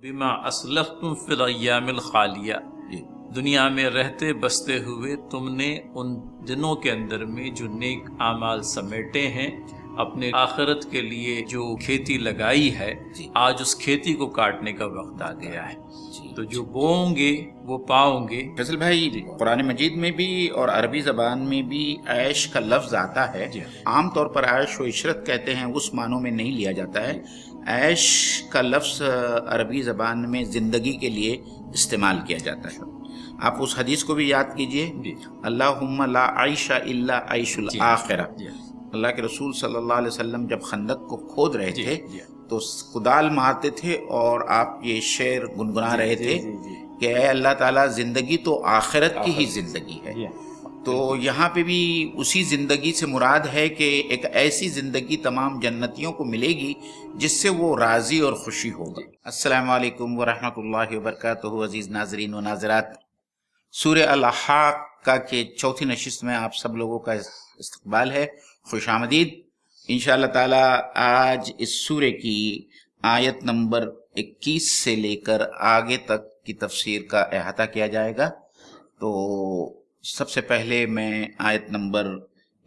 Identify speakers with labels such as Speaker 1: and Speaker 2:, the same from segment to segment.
Speaker 1: بما اسلفتم فی الایام الخالیہ، دنیا میں رہتے بستے ہوئے تم نے ان دنوں کے اندر میں جو نیک اعمال سمیٹے ہیں، اپنے آخرت کے لیے جو کھیتی لگائی ہے، آج اس کھیتی کو کاٹنے کا وقت آ گیا ہے، تو جو بوؤں گے وہ پاؤں گے۔
Speaker 2: فیصل بھائی، قرآن مجید میں بھی اور عربی زبان میں بھی عیش کا لفظ آتا ہے۔ عام طور پر عیش و عشرت کہتے ہیں، اس معنوں میں نہیں لیا جاتا ہے۔ عیش کا لفظ عربی زبان میں زندگی کے لیے استعمال کیا جاتا ہے۔ آپ اس حدیث کو بھی یاد کیجئے، اللہم لا عیش الا عیش الآخرہ۔ اللہ کے رسول صلی اللہ علیہ وسلم جب خندق کو کھود رہے تھے تو کدال مارتے تھے اور آپ یہ شعر گنگنا رہے تھے کہ اے اللہ تعالیٰ، زندگی تو آخرت کی ہی زندگی ہے۔ تو یہاں پہ بھی اسی زندگی سے مراد ہے کہ ایک ایسی زندگی تمام جنتیوں کو ملے گی جس سے وہ راضی اور خوشی ہوگا۔ السلام علیکم ورحمۃ اللہ وبرکاتہ۔ عزیز ناظرین و ناظرات، سورہ الحاقہ کے چوتھی نشست میں آپ سب لوگوں کا استقبال ہے، خوش آمدید۔ انشاءاللہ تعالی آج اس سورہ کی آیت نمبر 21 سے لے کر آگے تک کی تفسیر کا احاطہ کیا جائے گا۔ تو سب سے پہلے میں آیت نمبر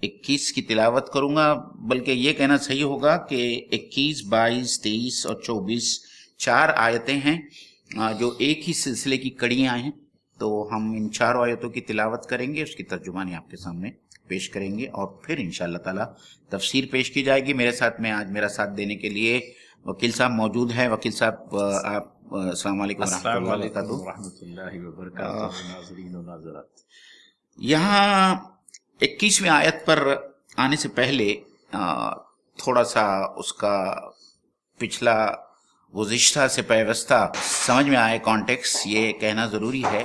Speaker 2: 21 کی تلاوت کروں گا، بلکہ یہ کہنا صحیح ہوگا کہ 21، 22، 23 اور 24 چار آیتیں ہیں جو ایک ہی سلسلے کی کڑیاں ہیں۔ تو ہم ان چاروں آیتوں کی تلاوت کریں گے، اس کی ترجمانی آپ کے سامنے پیش کریں گے اور پھر انشاءاللہ تعالی تفسیر پیش کی جائے گی۔ میرے ساتھ میں آج میرا ساتھ دینے کے لیے وکیل صاحب موجود ہیں۔ وکیل صاحب آپ السلام علیکم
Speaker 1: ورحمۃ اللہ وبرکاتہ۔ ناظرین و ناظرات،
Speaker 2: یہاں 21ویں آیت پر آنے سے پہلے تھوڑا سا اس کا پچھلا گزشتہ سے پیوستہ سمجھ میں آئے کانٹیکس، یہ کہنا ضروری ہے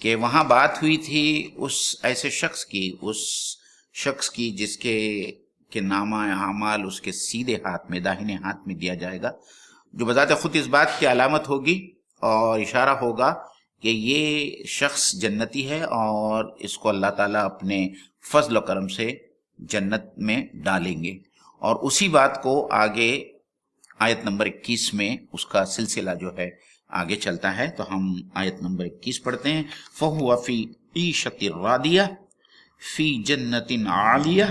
Speaker 2: کہ وہاں بات ہوئی تھی اس ایسے شخص کی جس کے نامہ اعمال اس کے سیدھے ہاتھ میں، داہنے ہاتھ میں دیا جائے گا، جو بذات خود اس بات کی علامت ہوگی اور اشارہ ہوگا کہ یہ شخص جنتی ہے اور اس کو اللہ تعالیٰ اپنے فضل و کرم سے جنت میں ڈالیں گے۔ اور اسی بات کو آگے آیت نمبر 21 میں اس کا سلسلہ جو ہے آگے چلتا ہے۔ تو ہم آیت نمبر 21 پڑھتے ہیں۔ فَهُوَ فِي عِيشَةٍ رَاضِيَةٍ فِي جَنَّةٍ عَالِيَةٍ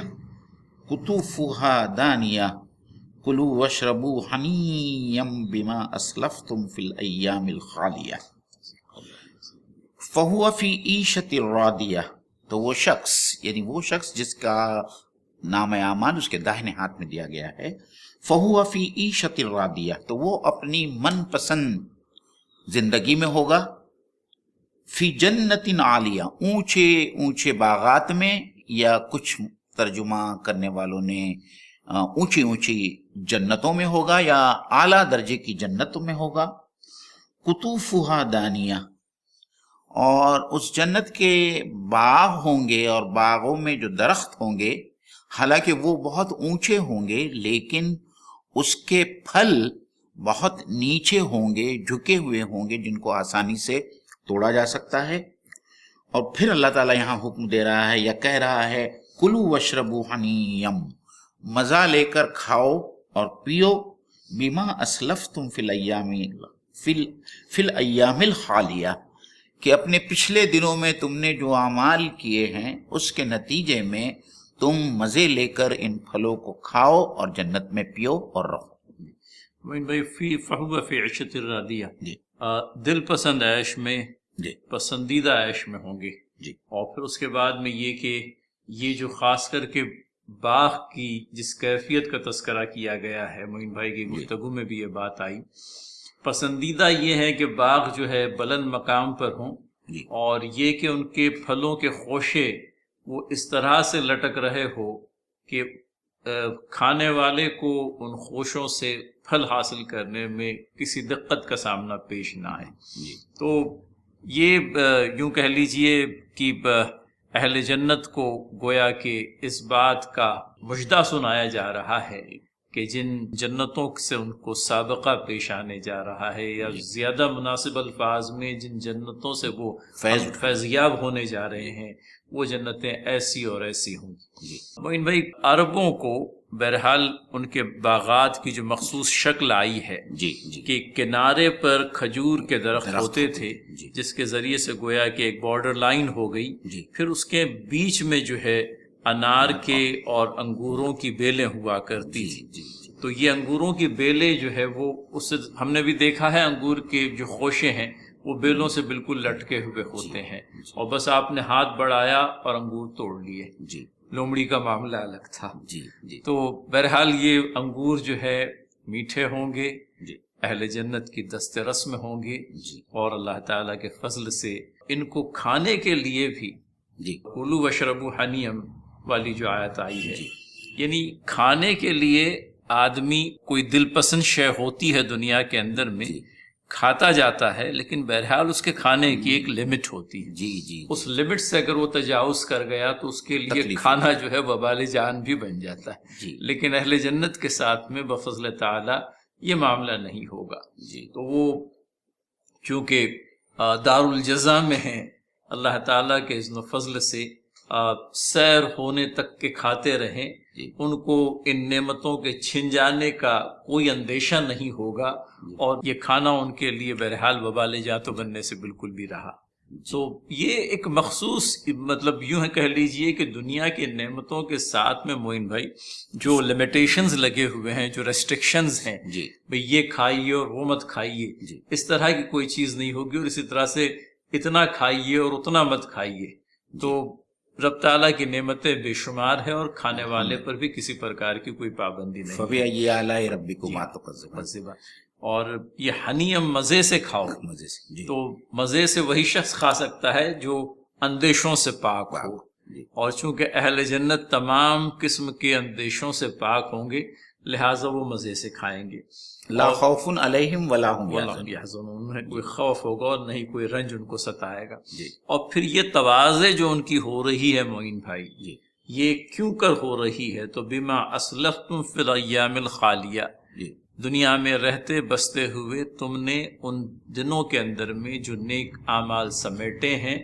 Speaker 2: قُطُوفُهَا دَانِيَةٌ كُلُوا وَاشْرَبُوا هَنِيًّا بِمَا أَسْلَفْتُمْ فِي الْأَيَّامِ الْخَالِيَةِ۔ فَهُوَ فِي عِيشَةٍ رَاضِيَةٍ، تو وہ شخص، یعنی وہ شخص جس کا نام اعمال اس کے داہنے ہاتھ میں دیا گیا ہے، فَهُوَ فِي عِيشَةٍ رَاضِيَةٍ، تو وہ اپنی من پسند زندگی میں ہوگا، فی جنت عالیہ، اونچے اونچے باغات میں، یا کچھ ترجمہ کرنے والوں نے اونچی اونچی جنتوں میں ہوگا یا اعلیٰ درجے کی جنتوں میں ہوگا۔ قطوفہا دانیہ، اور اس جنت کے باغ ہوں گے اور باغوں میں جو درخت ہوں گے، حالانکہ وہ بہت اونچے ہوں گے لیکن اس کے پھل بہت نیچے ہوں گے، جھکے ہوئے ہوں گے، جن کو آسانی سے توڑا جا سکتا ہے۔ اور پھر اللہ تعالیٰ یہاں حکم دے رہا ہے یا کہہ رہا ہے، کلوا واشربوا حنیّا، مزہ لے کر کھاؤ اور پیو، بما اسلفتم فی الایام الخالیہ، کہ اپنے پچھلے دنوں میں تم نے جو اعمال کیے ہیں اس کے نتیجے میں تم مزے لے کر ان پھلوں کو کھاؤ اور جنت میں پیو اور رہو۔
Speaker 1: فَهُوَ فِي عِيشَةٍ رَاضِيَةٍ، دل پسند عیش میں، پسندیدہ عیش میں ہوں گے۔ اور پھر اس کے بعد میں یہ کہ یہ جو خاص کر کے باغ کی جس کیفیت کا تذکرہ کیا گیا ہے، معین بھائی کی گفتگو میں بھی یہ بات آئی، پسندیدہ یہ ہے کہ باغ جو ہے بلند مقام پر ہوں، اور یہ کہ ان کے پھلوں کے خوشے وہ اس طرح سے لٹک رہے ہو کہ کھانے والے کو ان خوشوں سے پھل حاصل کرنے میں کسی دقت کا سامنا پیش نہ آئے۔ تو یہ یوں کہہ لیجئے کہ اہل جنت کو گویا کہ اس بات کا مژدہ سنایا جا رہا ہے کہ جن جنتوں سے ان کو سابقہ پیش آنے جا رہا ہے، یا زیادہ مناسب الفاظ میں جن جنتوں سے وہ فیضیاب ہونے جا رہے ہیں، وہ جنتیں ایسی اور ایسی ہوں گی۔ معین بھائی، عربوں کو بہرحال ان کے باغات کی جو مخصوص شکل آئی ہے
Speaker 2: جی جی
Speaker 1: کہ کنارے پر کھجور کے درخت ہوتے تھے
Speaker 2: جی
Speaker 1: جس کے ذریعے سے گویا کہ ایک بارڈر لائن ہو گئی،
Speaker 2: جی
Speaker 1: پھر اس کے بیچ میں جو ہے انار کے اور انگوروں کی بیلیں ہوا کرتی تھی.
Speaker 2: جی
Speaker 1: تو یہ انگوروں کی بیلیں جو ہے وہ اس سے ہم نے بھی دیکھا ہے، انگور کے جو خوشے ہیں وہ بیلوں سے بالکل لٹکے ہوئے ہوتے ہیں، اور بس آپ نے ہاتھ بڑھایا اور انگور توڑ لیے.
Speaker 2: جی
Speaker 1: لومڑی کا معاملہ الگ تھا.
Speaker 2: جی جی
Speaker 1: تو بہرحال یہ انگور جو ہے میٹھے ہوں گے،
Speaker 2: جی
Speaker 1: اہل جنت کی دست رسم ہوں گے،
Speaker 2: جی
Speaker 1: اور اللہ تعالیٰ کے فضل سے ان کو کھانے کے لیے بھی
Speaker 2: جی
Speaker 1: کلوا واشربوا حنیم والی جو آیت آئی ہے،
Speaker 2: جی
Speaker 1: یعنی کھانے کے لیے آدمی کوئی دل پسند شے ہوتی ہے دنیا کے اندر میں،
Speaker 2: جی
Speaker 1: کھاتا جاتا ہے، لیکن بہرحال اس کے کھانے کی ایک لمٹ ہوتی ہے.
Speaker 2: جی جی
Speaker 1: اس لمٹ سے اگر وہ تجاوز کر گیا تو اس کے لیے
Speaker 2: تکلیف
Speaker 1: کھانا جو ہے وبال جان بھی بن جاتا ہے.
Speaker 2: جی
Speaker 1: لیکن اہل جنت کے ساتھ میں بفضل تعالی یہ معاملہ نہیں ہوگا.
Speaker 2: جی
Speaker 1: تو وہ چونکہ دار الجزا میں ہیں، اللہ تعالیٰ کے اذن و فضل سے سیر ہونے تک کے کھاتے رہیں،
Speaker 2: جی
Speaker 1: ان کو ان نعمتوں کے چھن جانے کا کوئی اندیشہ نہیں ہوگا، اور یہ کھانا ان کے لیے بہرحال وبال جات بننے سے بالکل بھی رہا. تو یہ ایک مخصوص مطلب یوں ہے کہہ لیجئے کہ دنیا کی نعمتوں کے ساتھ میں معین بھائی جو لمیٹیشنز لگے ہوئے ہیں، جو ریسٹرکشنز ہیں،
Speaker 2: جی
Speaker 1: بھئی یہ کھائیے اور وہ مت کھائیے،
Speaker 2: جی
Speaker 1: اس طرح کی کوئی چیز نہیں ہوگی، اور اسی طرح سے اتنا کھائیے اور اتنا مت کھائیے. تو رب تعالیٰ کی نعمتیں بے شمار ہیں، اور کھانے والے پر بھی کسی پرکار کی کوئی پابندی نہیں ہے.
Speaker 2: فَبِأَيِّ آلَاءِ رَبِّكُمَا تُكَذِّبَانِ.
Speaker 1: اور یہ ہنیم مزے سے کھاؤ،
Speaker 2: مزے سے جی
Speaker 1: تو مزے سے وہی شخص کھا سکتا ہے جو اندیشوں سے پاک ہو،
Speaker 2: جی
Speaker 1: اور چونکہ اہل جنت تمام قسم کے اندیشوں سے پاک ہوں گے لہٰذا وہ مزے سے کھائیں گے.
Speaker 2: لا خوف علیہم ولا هم
Speaker 1: واللہ
Speaker 2: یحزنون.
Speaker 1: یحزنون، انہیں کوئی خوف ہوگا اور نہیں کوئی رنج ان کو ستائے گا.
Speaker 2: جی
Speaker 1: اور پھر یہ تواضع جو ان کی ہو رہی ہے معین بھائی،
Speaker 2: جی
Speaker 1: یہ کیوں کر ہو رہی ہے؟ تو بما اسلفتم فی الایام الخالیہ،
Speaker 2: جی
Speaker 1: دنیا میں رہتے بستے ہوئے تم نے ان دنوں کے اندر میں جو نیک اعمال سمیٹے ہیں،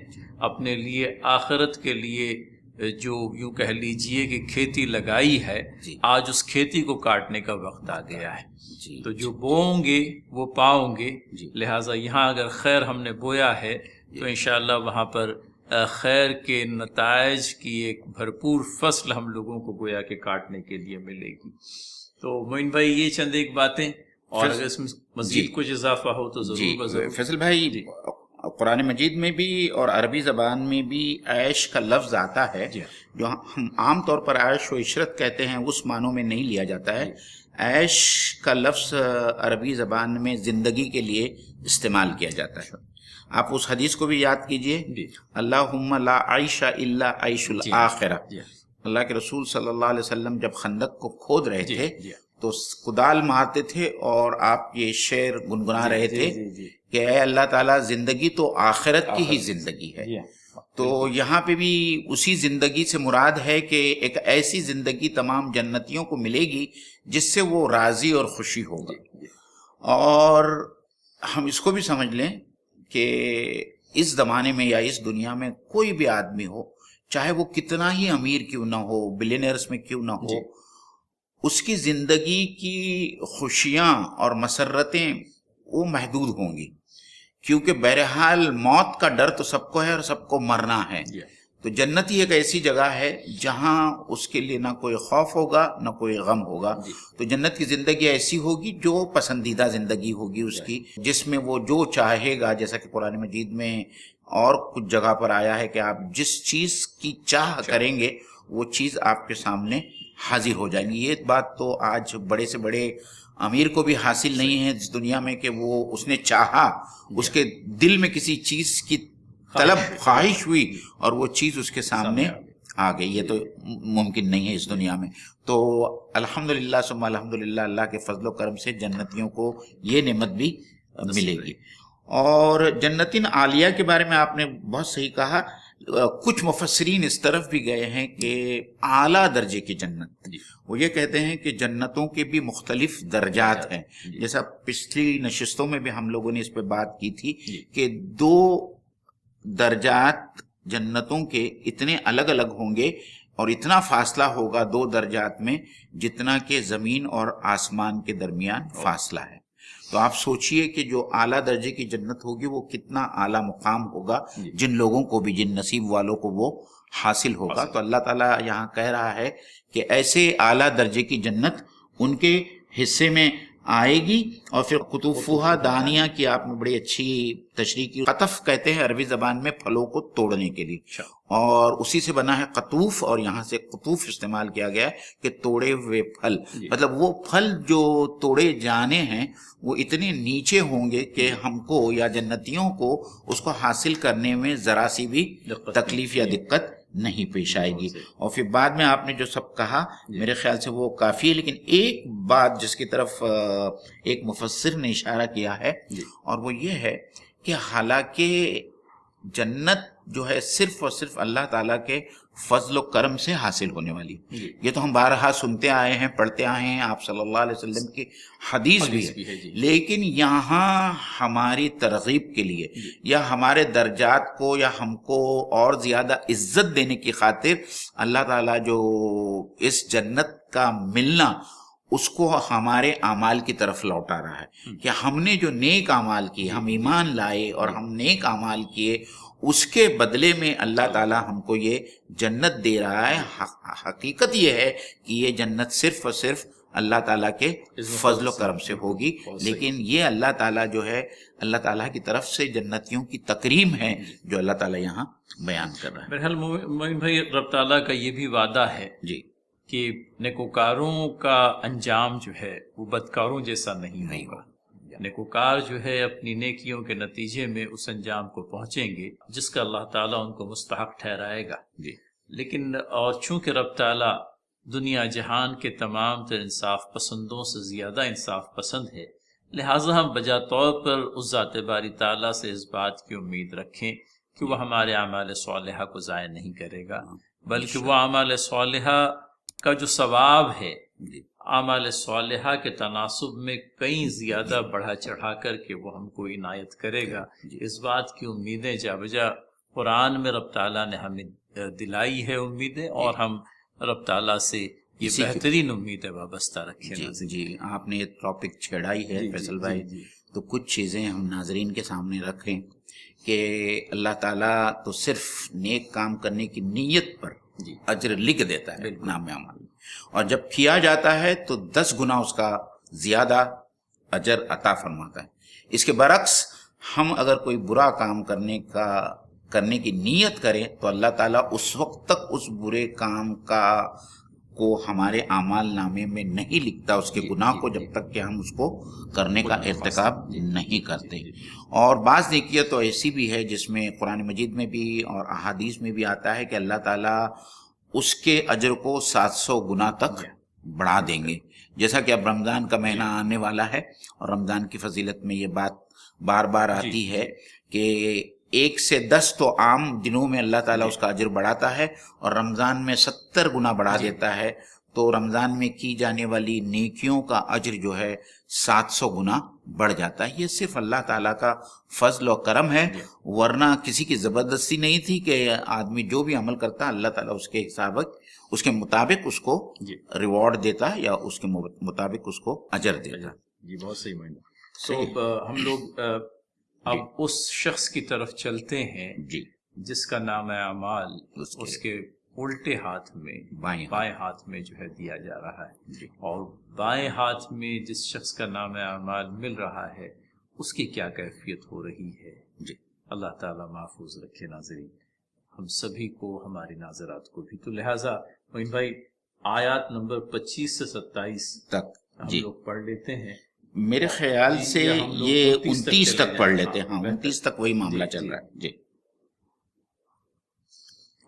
Speaker 1: اپنے لیے آخرت کے لیے جو یوں کہہ لیجئے کہ کھیتی لگائی ہے،
Speaker 2: جی
Speaker 1: آج اس کھیتی کو کاٹنے کا وقت آ گیا ہے.
Speaker 2: جی
Speaker 1: تو جو بوؤں گے وہ پاؤں گے،
Speaker 2: جی
Speaker 1: لہٰذا یہاں اگر خیر ہم نے بویا ہے تو انشاءاللہ وہاں پر خیر کے نتائج کی ایک بھرپور فصل ہم لوگوں کو گویا کہ کاٹنے کے لیے ملے گی. تو معین بھائی یہ چند ایک باتیں، اور اگر اس میں مزید کچھ اضافہ ہو تو
Speaker 2: جی
Speaker 1: ضرور بضرور.
Speaker 2: فیصل بھائی، قرآن مجید میں بھی اور عربی زبان میں بھی عیش کا لفظ آتا ہے، جو ہم عام طور پر عیش و عشرت کہتے ہیں اس معنوں میں نہیں لیا جاتا ہے. عیش کا لفظ عربی زبان میں زندگی کے لیے استعمال کیا جاتا ہے. آپ اس حدیث کو بھی یاد کیجئے، اللہم لا عیش الا عیش الآخرہ. اللہ کے رسول صلی اللہ علیہ وسلم جب خندق کو کھود رہے تھے تو کدال مارتے تھے اور آپ یہ شعر گنگنا رہے تھے کہ اے اللہ تعالیٰ، زندگی تو آخرت کی ہی زندگی ہے. تو یہاں پہ بھی اسی زندگی سے مراد ہے کہ ایک ایسی زندگی تمام جنتیوں کو ملے گی جس سے وہ راضی اور خوشی ہوگا. اور ہم اس کو بھی سمجھ لیں کہ اس زمانے میں یا اس دنیا میں کوئی بھی آدمی ہو، چاہے وہ کتنا ہی امیر کیوں نہ ہو، بلینئرز میں کیوں نہ ہو، اس کی زندگی کی خوشیاں اور مسرتیں وہ محدود ہوں گی، کیونکہ بہرحال موت کا ڈر تو سب کو ہے اور سب کو مرنا ہے. تو جنت ہی ایک ایسی جگہ ہے جہاں اس کے لیے نہ کوئی خوف ہوگا نہ کوئی غم ہوگا. تو جنت کی زندگی ایسی ہوگی جو پسندیدہ زندگی ہوگی اس کی، جس میں وہ جو چاہے گا، جیسا کہ قرآن مجید میں اور کچھ جگہ پر آیا ہے کہ آپ جس چیز کی چاہ کریں گے وہ چیز آپ کے سامنے حاضر ہو جائیں گی. یہ بات تو آج بڑے سے بڑے امیر کو بھی حاصل نہیں ہے اس دنیا میں کہ وہ اس نے چاہا، اس کے دل میں کسی چیز کی طلب خواہش ہوئی اور وہ چیز اس کے سامنے آ گئی. یہ تو ممکن نہیں ہے اس دنیا میں. تو الحمدللہ ثم الحمدللہ، اللہ کے فضل و کرم سے جنتیوں کو یہ نعمت بھی ملے گی. اور جنتین عالیہ کے بارے میں آپ نے بہت صحیح کہا. کچھ مفسرین اس طرف بھی گئے ہیں کہ اعلیٰ درجے کی جنت، وہ یہ کہتے ہیں کہ جنتوں کے بھی مختلف درجات ہیں. جیسا پچھلی نشستوں میں بھی ہم لوگوں نے اس پہ بات کی تھی کہ 2 درجات جنتوں کے اتنے الگ الگ ہوں گے اور اتنا فاصلہ ہوگا 2 درجات میں جتنا کہ زمین اور آسمان کے درمیان فاصلہ ہے. تو آپ سوچئے کہ جو اعلیٰ درجے کی جنت ہوگی وہ کتنا اعلیٰ مقام ہوگا جن لوگوں کو بھی، جن نصیب والوں کو وہ حاصل ہوگا. تو اللہ تعالیٰ یہاں کہہ رہا ہے کہ ایسے اعلیٰ درجے کی جنت ان کے حصے میں آئے گی. اور پھر قطوفہا دانیہ کی آپ نے بڑی اچھی تشریح کی. قطف کہتے ہیں عربی زبان میں پھلوں کو توڑنے کے لیے، اور اسی سے بنا ہے قطوف، اور یہاں سے قطوف استعمال کیا گیا ہے کہ توڑے ہوئے پھل. مطلب وہ پھل جو توڑے جانے ہیں وہ اتنے نیچے ہوں گے کہ ہم کو یا جنتیوں کو اس کو حاصل کرنے میں ذرا سی بھی تکلیف یا دقت نہیں پیش آئے گی. اور پھر بعد میں آپ نے جو سب کہا میرے خیال سے وہ کافی ہے. لیکن ایک بات جس کی طرف ایک مفسر نے اشارہ کیا ہے، اور وہ یہ ہے کہ حالانکہ جنت جو ہے صرف اور صرف اللہ تعالیٰ کے فضل و کرم سے حاصل ہونے والی، یہ تو ہم بارہا سنتے آئے ہیں، پڑھتے آئے ہیں، آپ صلی اللہ علیہ وسلم کی حدیث بھی ہے. لیکن یہاں ہماری ترغیب کے لیے یا ہمارے درجات کو یا ہم کو اور زیادہ عزت دینے کی خاطر اللہ تعالیٰ جو اس جنت کا ملنا اس کو ہمارے اعمال کی طرف لوٹا رہا ہے کہ ہم نے جو نیک اعمال کیے، ہم ایمان لائے اور ہم نیک اعمال کیے، اس کے بدلے میں اللہ تعالیٰ ہم کو یہ جنت دے رہا ہے. حقیقت یہ ہے کہ یہ جنت صرف اور صرف اللہ تعالیٰ کے فضل و کرم سے ہوگی. لیکن یہ اللہ تعالیٰ جو ہے، اللہ تعالیٰ کی طرف سے جنتیوں کی تکریم ہے جو اللہ تعالیٰ یہاں بیان کر رہا ہے.
Speaker 1: بہرحال مومن بھائی، رب تعالیٰ کا یہ بھی وعدہ ہے
Speaker 2: جی
Speaker 1: کہ نیکوکاروں کا انجام جو ہے وہ بدکاروں جیسا نہیں ہوگا. نیکوکار جو ہے اپنی نیکیوں کے نتیجے میں اس انجام کو پہنچیں گے جس کا اللہ تعالیٰ ان کو مستحق ٹھہرائے گا. لیکن اور چونکہ رب تعالیٰ دنیا جہان کے تمام تر انصاف پسندوں سے زیادہ انصاف پسند ہے، لہٰذا ہم بجا طور پر اس ذات باری تعالیٰ سے اس بات کی امید رکھیں کہ وہ ہمارے اعمال صالحہ کو ضائع نہیں کرے گا، بلکہ وہ اعمال صالحہ کا جو ثواب ہے اعمال صالحہ کے تناسب میں کئی زیادہ بڑھا چڑھا کر کے وہ ہم کو عنایت کرے گا. اس بات کی امیدیں جا بجا قرآن میں رب تعالیٰ نے ہمیں دلائی ہے امیدیں، اور ہم رب تعالیٰ سے یہ بہترین امیدیں وابستہ رکھیں.
Speaker 2: جی آپ نے یہ ٹاپک چھیڑائی ہے فیصل بھائی، تو کچھ چیزیں ہم ناظرین کے سامنے رکھیں کہ اللہ تعالیٰ تو صرف نیک کام کرنے کی نیت پر اجر لکھ دیتا ہے نام اعمال، اور جب کیا جاتا ہے تو 10 گنا اس کا زیادہ اجر عطا فرماتا ہے. اس کے برعکس ہم اگر کوئی برا کام کرنے کی نیت کریں تو اللہ تعالیٰ اس وقت تک اس برے کام کو ہمارے اعمال نامے میں نہیں لکھتا، اس کے گناہ کو، جب تک کہ ہم اس کو کرنے کا ارتکاب نہیں کرتے. اور بعض نیکیاں تو ایسی بھی ہے جس میں قرآن مجید میں بھی اور احادیث میں بھی آتا ہے کہ اللہ تعالیٰ اس کے اجر کو 700 گنا تک بڑھا دیں گے. جیسا کہ اب رمضان کا مہینہ آنے والا ہے، اور رمضان کی فضیلت میں یہ بات بار بار آتی ہے کہ 1 سے 10 تو عام دنوں میں اللہ تعالیٰ اس کا اجر بڑھاتا ہے، اور رمضان میں 70 گنا بڑھا دیتا ہے. تو رمضان میں کی جانے والی نیکیوں کا اجر جو ہے 700 گنا بڑھ جاتا ہے. یہ صرف اللہ تعالیٰ کا فضل و کرم ہے، ورنہ کسی کی زبردستی نہیں تھی کہ آدمی جو بھی عمل کرتا اللہ تعالیٰ اس کے حساب اس کے مطابق اس کو ریوارڈ دیتا ہے یا اس کے مطابق اس کو اجر دیتا.
Speaker 1: جی بہت صحیح معنی. تو ہم لوگ اب اس شخص کی طرف چلتے ہیں جس کا نام اعمال اس کے الٹے ہاتھ میں، بائیں ہاتھ میں جو ہے دیا جا رہا ہے. اور بائیں ہاتھ میں جس شخص کا نام اعمال مل رہا ہے اس کی کیا کیفیت ہو رہی ہے. اللہ تعالیٰ محفوظ رکھے ناظرین ہم سبھی کو، ہماری ناظرات کو بھی. تو لہٰذا موین بھائی آیات نمبر 25 سے 27 تک ہم لوگ پڑھ لیتے ہیں.
Speaker 2: میرے خیال سے یہ 29 تک پڑھ لیتے ہیں. 29 تک وہی معاملہ چل رہا ہے.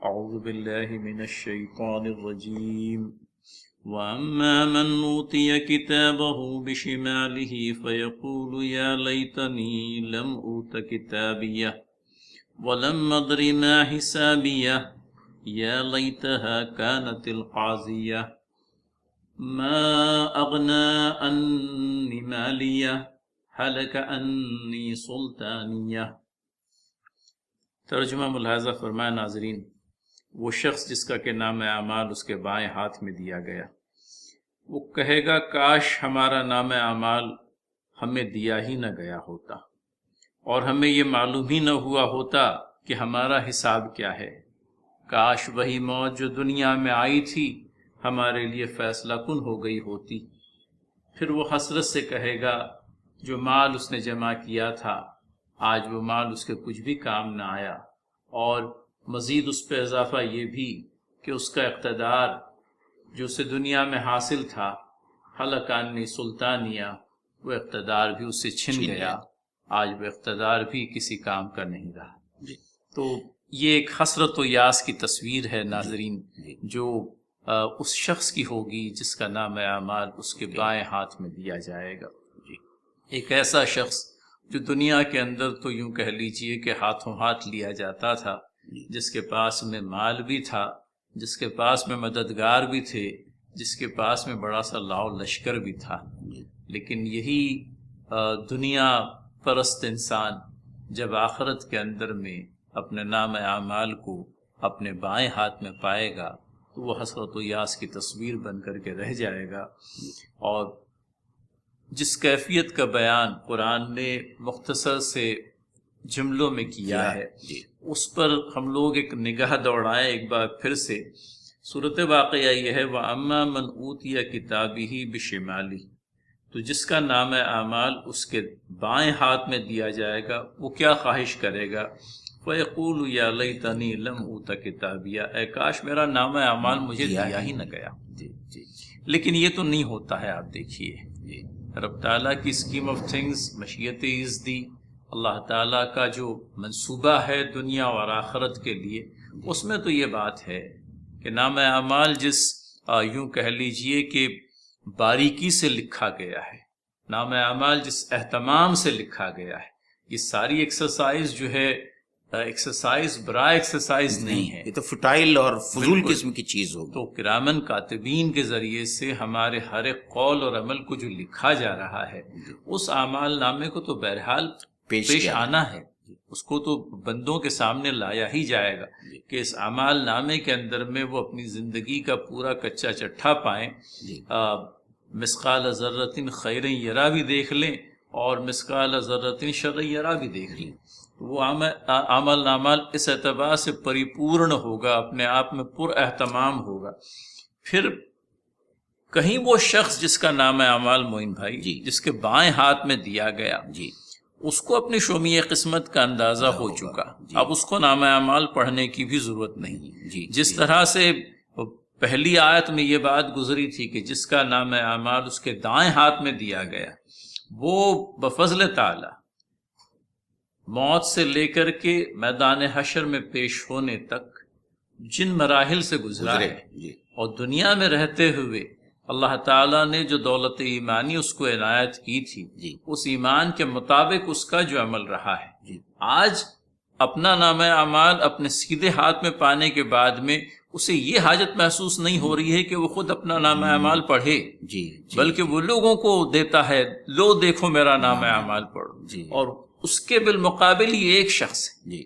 Speaker 1: اعوذ باللہ من الشیطان الرجیم. وَأَمَّا مَنْ أُوتِيَ كِتَابَهُ بِشِمَالِهِ فَيَقُولُ يَا لَيْتَنِي لَمْ أُوتَ كِتَابِيَهْ وَلَمْ أَدْرِ مَا حِسَابِيَهْ يَا لَيْتَهَا كَانَتِ الْقَاضِيَةَ مَا أَغْنَىٰ عَنِّي مَالِيَهْ هَلَكَ عَنِّي سُلْطَانِيَهْ. ترجمہ ملاحظہ فرمائے ناظرین، وہ شخص جس کا کہ نام اعمال اس کے بائیں ہاتھ میں دیا گیا، وہ کہے گا کاش ہمارا نام اعمال ہمیں دیا ہی نہ گیا ہوتا، اور ہمیں یہ معلوم ہی نہ ہوا ہوتا کہ ہمارا حساب کیا ہے۔ کاش وہی موت جو دنیا میں آئی تھی ہمارے لیے فیصلہ کن ہو گئی ہوتی۔ پھر وہ حسرت سے کہے گا جو مال اس نے جمع کیا تھا آج وہ مال اس کے کچھ بھی کام نہ آیا، اور مزید اس پہ اضافہ یہ بھی کہ اس کا اقتدار جو اسے دنیا میں حاصل تھا، حلقانی سلطانیہ، وہ اقتدار بھی اس سے چھن گیا، آج وہ اقتدار بھی کسی کام کا نہیں رہا۔ تو یہ ایک حسرت و یاس کی تصویر ہے ناظرین، جو اس شخص کی ہوگی جس کا نام اعمال اس کے بائیں ہاتھ میں دیا جائے گا۔ ایک ایسا شخص جو دنیا کے اندر تو یوں کہہ لیجئے کہ ہاتھوں ہاتھ لیا جاتا تھا، جس کے پاس میں مال بھی تھا، جس کے پاس میں مددگار بھی تھے، جس کے پاس میں بڑا سا لاؤ لشکر بھی تھا، لیکن یہی دنیا پرست انسان جب آخرت کے اندر میں اپنے نام اعمال کو اپنے بائیں ہاتھ میں پائے گا تو وہ حسرت و یاس کی تصویر بن کر کے رہ جائے گا۔ اور جس کیفیت کا بیان قرآن نے مختصر سے جملوں میں کیا ہے، اس پر ہم لوگ ایک نگاہ دوڑائیں ایک بار پھر سے۔ صورت واقعہ یہ ہے وَأَمَّا مَنْ أُوتِيَ كِتَابِهِ بِشِمَالِهِ، تو جس کا نام اعمال اس کے بائیں ہاتھ میں دیا جائے گا وہ کیا خواہش کرے گا؟ فَيَقُولُ يَا لَيْتَنِي لَمْ أُوتَ كِتَابِيَهْ، اے کاش میرا نام اعمال مجھے دیا ہی نہ گیا۔ لیکن یہ تو نہیں ہوتا ہے۔ آپ دیکھیے رب تعالیٰ کی اسکیم آف تھنگز، مشیت ازدی، اللہ تعالیٰ کا جو منصوبہ ہے دنیا اور آخرت کے لیے، اس میں تو یہ بات ہے کہ نام اعمال جس یوں کہہ لیجئے کہ باریکی سے لکھا گیا ہے، نام اعمال جس اہتمام سے لکھا گیا ہے، یہ ساری ایکسرسائز جو ہے ایکسرسائز برائے ایکسرسائز نہیں ہے،
Speaker 2: یہ تو فٹائل اور فضول قسم کی چیز ہوگی۔
Speaker 1: تو کرامن کاتبین کے ذریعے سے ہمارے ہر ایک قول اور عمل کو جو لکھا جا رہا ہے اس اعمال نامے کو تو بہرحال پیش آنا ہے، اس کو تو بندوں کے سامنے لایا ہی جائے گا کہ اس اعمال نامے کے اندر میں وہ اپنی زندگی کا پورا کچا چٹھا پائیں۔ مثقال ذرۃ خیر یرا بھی دیکھ لیں اور مثقال ذرۃ شر یرا بھی دیکھ لیں، وہ عمل نامال اس اعتبار سے پریپورن ہوگا، اپنے آپ میں پر اہتمام ہوگا۔ پھر کہیں وہ شخص جس کا نام اعمال معین بھائی جس کے بائیں ہاتھ میں دیا گیا اس کو اپنی شومی قسمت کا اندازہ ہو چکا، اب اس کو نام اعمال پڑھنے کی بھی ضرورت نہیں۔ جس طرح سے پہلی آیت میں یہ بات گزری تھی کہ جس کا نام اعمال اس کے دائیں ہاتھ میں دیا گیا وہ بفضل تعالی موت سے لے کر کے میدان حشر میں پیش ہونے تک جن مراحل سے گزرا ہے، اور دنیا میں رہتے ہوئے اللہ تعالیٰ نے جو دولت ایمانی اس کو عنایت کی تھی اس ایمان کے مطابق اس کا جو عمل رہا ہے، آج اپنا نام اعمال اپنے سیدھے ہاتھ میں پانے کے بعد میں اسے یہ حاجت محسوس نہیں ہو رہی ہے کہ وہ خود اپنا نام اعمال پڑھے، بلکہ وہ لوگوں کو دیتا ہے، لو دیکھو میرا نام اعمال پڑھو۔ اور اس کے بالمقابل یہ ایک شخص ہے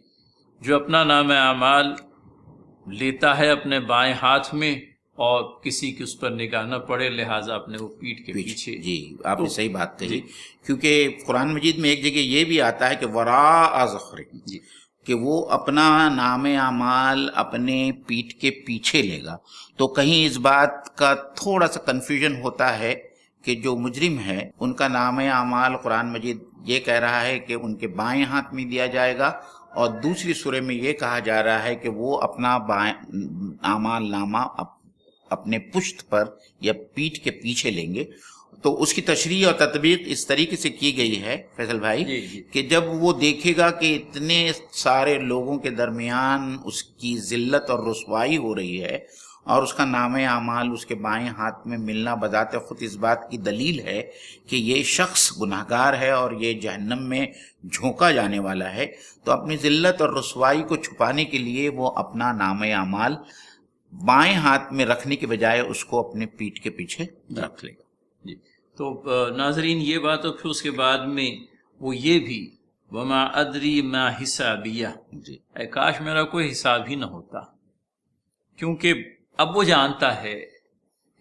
Speaker 1: جو اپنا نام اعمال لیتا ہے اپنے بائیں ہاتھ میں اور کسی کی اس پر نگاہ نہ پڑے، لہٰذا اپنے وہ پیٹھ کے پیچھے۔
Speaker 2: آپ نے صحیح بات کہی، کیونکہ قرآن مجید میں ایک جگہ یہ بھی آتا ہے کہ وراء ظہر، کہ وہ اپنا نام اعمال اپنے پیٹھ کے پیچھے لے گا۔ تو کہیں اس بات کا تھوڑا سا کنفیوژن ہوتا ہے کہ جو مجرم ہے ان کا نام اعمال قرآن مجید یہ کہہ رہا ہے کہ ان کے بائیں ہاتھ میں دیا جائے گا، اور دوسری سورہ میں یہ کہا جا رہا ہے کہ وہ اپنا بائیں اعمال نامہ اپنے پشت پر یا پیٹھ کے پیچھے لیں گے۔ تو اس کی تشریح اور تطبیق اس طریقے سے کی گئی ہے فیصل بھائی کہ جب وہ دیکھے گا کہ اتنے سارے لوگوں کے درمیان اس کی ذلت اور رسوائی ہو رہی ہے اور اس کا نام اعمال اس کے بائیں ہاتھ میں ملنا بذات خود اس بات کی دلیل ہے کہ یہ شخص گناہگار ہے اور یہ جہنم میں جھونکا جانے والا ہے، تو اپنی ذلت اور رسوائی کو چھپانے کے لیے وہ اپنا نام اعمال بائیں ہاتھ میں رکھنے کے بجائے اس کو اپنے پیٹھ کے پیچھے رکھ لے گا۔
Speaker 1: تو ناظرین یہ بات، اور پھر اس کے بعد میں وہ یہ بھی وما ادری ما حسابیہ، اے کاش میرا کوئی حساب ہی نہ ہوتا، کیونکہ اب وہ جانتا ہے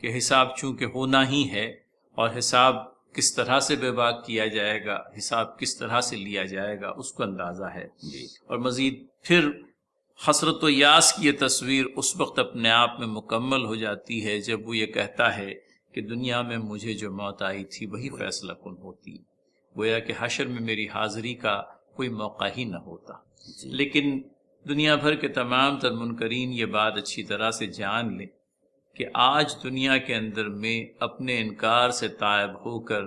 Speaker 1: کہ حساب چونکہ ہونا ہی ہے، اور حساب کس طرح سے بے باک کیا جائے گا، حساب کس طرح سے لیا جائے گا، اس کو اندازہ ہے
Speaker 2: جی
Speaker 1: اور مزید پھر حسرت و یاس کی یہ تصویر اس وقت اپنے آپ میں مکمل ہو جاتی ہے جب وہ یہ کہتا ہے کہ دنیا میں مجھے جو موت آئی تھی وہی فیصلہ کن ہوتی، گویا کہ حشر میں میری حاضری کا کوئی موقع ہی نہ ہوتا۔
Speaker 2: جی
Speaker 1: لیکن دنیا بھر کے تمام تر منکرین یہ بات اچھی طرح سے جان لیں کہ آج دنیا کے اندر میں اپنے انکار سے تائب ہو کر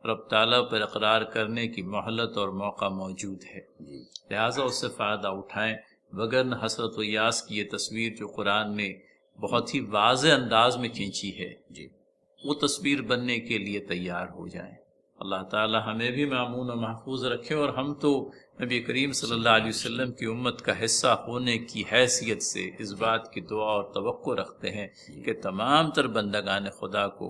Speaker 1: رب تعالیٰ پر اقرار کرنے کی مہلت اور موقع موجود ہے،
Speaker 2: جی
Speaker 1: لہٰذا اس سے فائدہ اٹھائیں، وگرنہ حسرت و یاس کی یہ تصویر جو قرآن نے بہت ہی واضح انداز میں کھینچی ہے،
Speaker 2: جی
Speaker 1: وہ تصویر بننے کے لیے تیار ہو جائیں۔ اللہ تعالی ہمیں بھی مامون و محفوظ رکھے، اور ہم تو نبی کریم صلی اللہ علیہ وسلم کی امت کا حصہ ہونے کی حیثیت سے اس بات کی دعا اور توقع رکھتے ہیں کہ تمام تر بندگان خدا کو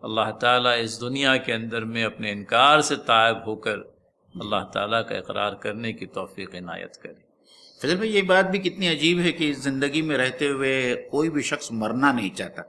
Speaker 1: اللہ تعالیٰ اس دنیا کے اندر میں اپنے انکار سے تائب ہو کر اللہ تعالیٰ کا اقرار کرنے کی توفیق عنایت کرے۔
Speaker 2: فضل بھائی، یہ بات بھی کتنی عجیب ہے کہ زندگی میں رہتے ہوئے کوئی بھی شخص مرنا نہیں چاہتا،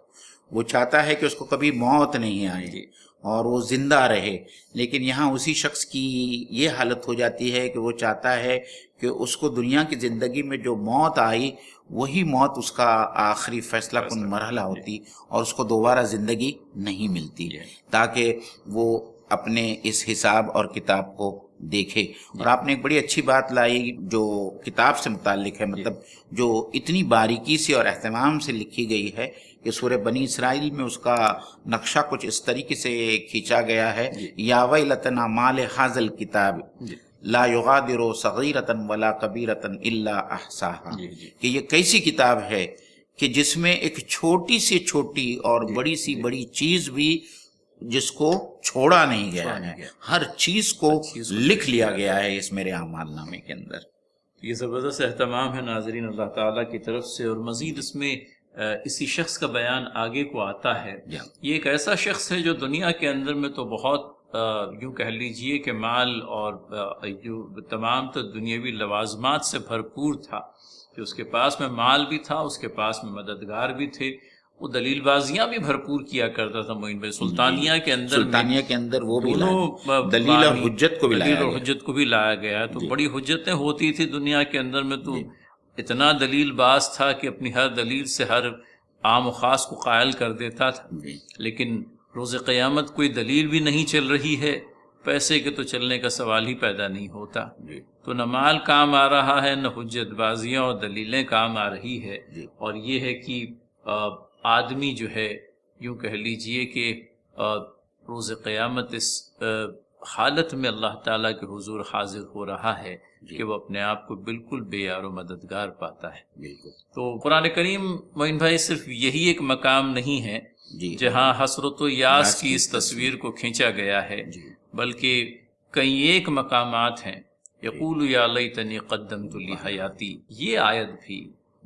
Speaker 2: وہ چاہتا ہے کہ اس کو کبھی موت نہیں آئے اور وہ زندہ رہے، لیکن یہاں اسی شخص کی یہ حالت ہو جاتی ہے کہ وہ چاہتا ہے کہ اس کو دنیا کی زندگی میں جو موت آئی وہی موت اس کا آخری فیصلہ کن مرحلہ ہوتی اور اس کو دوبارہ زندگی نہیں ملتی، تاکہ وہ اپنے اس حساب اور کتاب کو دیکھے۔ اور آپ نے ایک بڑی اچھی بات لائی جو کتاب سے متعلق ہے، مطلب جو اتنی باریکی سے اور اہتمام سے لکھی گئی ہے کہ سورہ بنی اسرائیل میں اس کا نقشہ کچھ اس طریقے سے کھینچا گیا ہے، یا ویلتنا مال ھذا الکتاب لا یغادر صغیرۃ ولا کبیرۃ الا احصاها، کہ یہ کیسی کتاب ہے کہ جس میں ایک چھوٹی سے چھوٹی اور بڑی سی بڑی چیز بھی جس کو چھوڑا نہیں گیا ہے، ہر چیز کو لکھ لیا گیا ہے اس میرے اعمال نامے کے اندر۔
Speaker 1: یہ زبردست اہتمام ہے ناظرین اللہ تعالیٰ کی طرف سے، اور مزید اس میں اسی شخص کا بیان آگے کو آتا ہے۔ یہ ایک ایسا شخص ہے جو دنیا کے اندر میں تو بہت یوں کہہ لیجئے کہ مال اور جو تمام تو دنیاوی لوازمات سے بھرپور تھا، کہ اس کے پاس میں مال بھی تھا، اس کے پاس میں مددگار بھی تھے، وہ دلیل بازیاں بھی بھرپور کیا کرتا تھا۔ معین بھائی، سلطانیہ کے اندر
Speaker 2: وہ بھی
Speaker 1: دونوں
Speaker 2: دلیل اور حجت کو بھی
Speaker 1: دلیل اور حجت کو بھی لایا گیا ہے، تو بڑی حجتیں ہوتی تھی دنیا کے اندر میں، تو اتنا دلیل باز تھا کہ اپنی ہر دلیل سے ہر عام و خاص کو قائل کر دیتا تھا۔ لیکن روز قیامت کوئی دلیل بھی نہیں چل رہی ہے، پیسے کے تو چلنے کا سوال ہی پیدا نہیں ہوتا، تو نہ مال کام آ رہا ہے، نہ حجت بازیاں اور دلیلیں کام آ رہی ہے، اور یہ ہے کہ آدمی جو ہے یوں کہہ لیجئے کہ روز قیامت اس حالت میں اللہ تعالیٰ کے حضور حاضر ہو رہا ہے کہ وہ اپنے آپ کو بالکل بے یار و مددگار پاتا ہے۔ تو قرآن کریم معین بھائی صرف یہی ایک مقام نہیں ہے جہاں حسرت و یاس کی اس تصویر کو کھینچا گیا ہے، بلکہ کئی ایک مقامات ہیں۔ یقول یا لیتنی قدمت لی حیاتی، یہ آیت بھی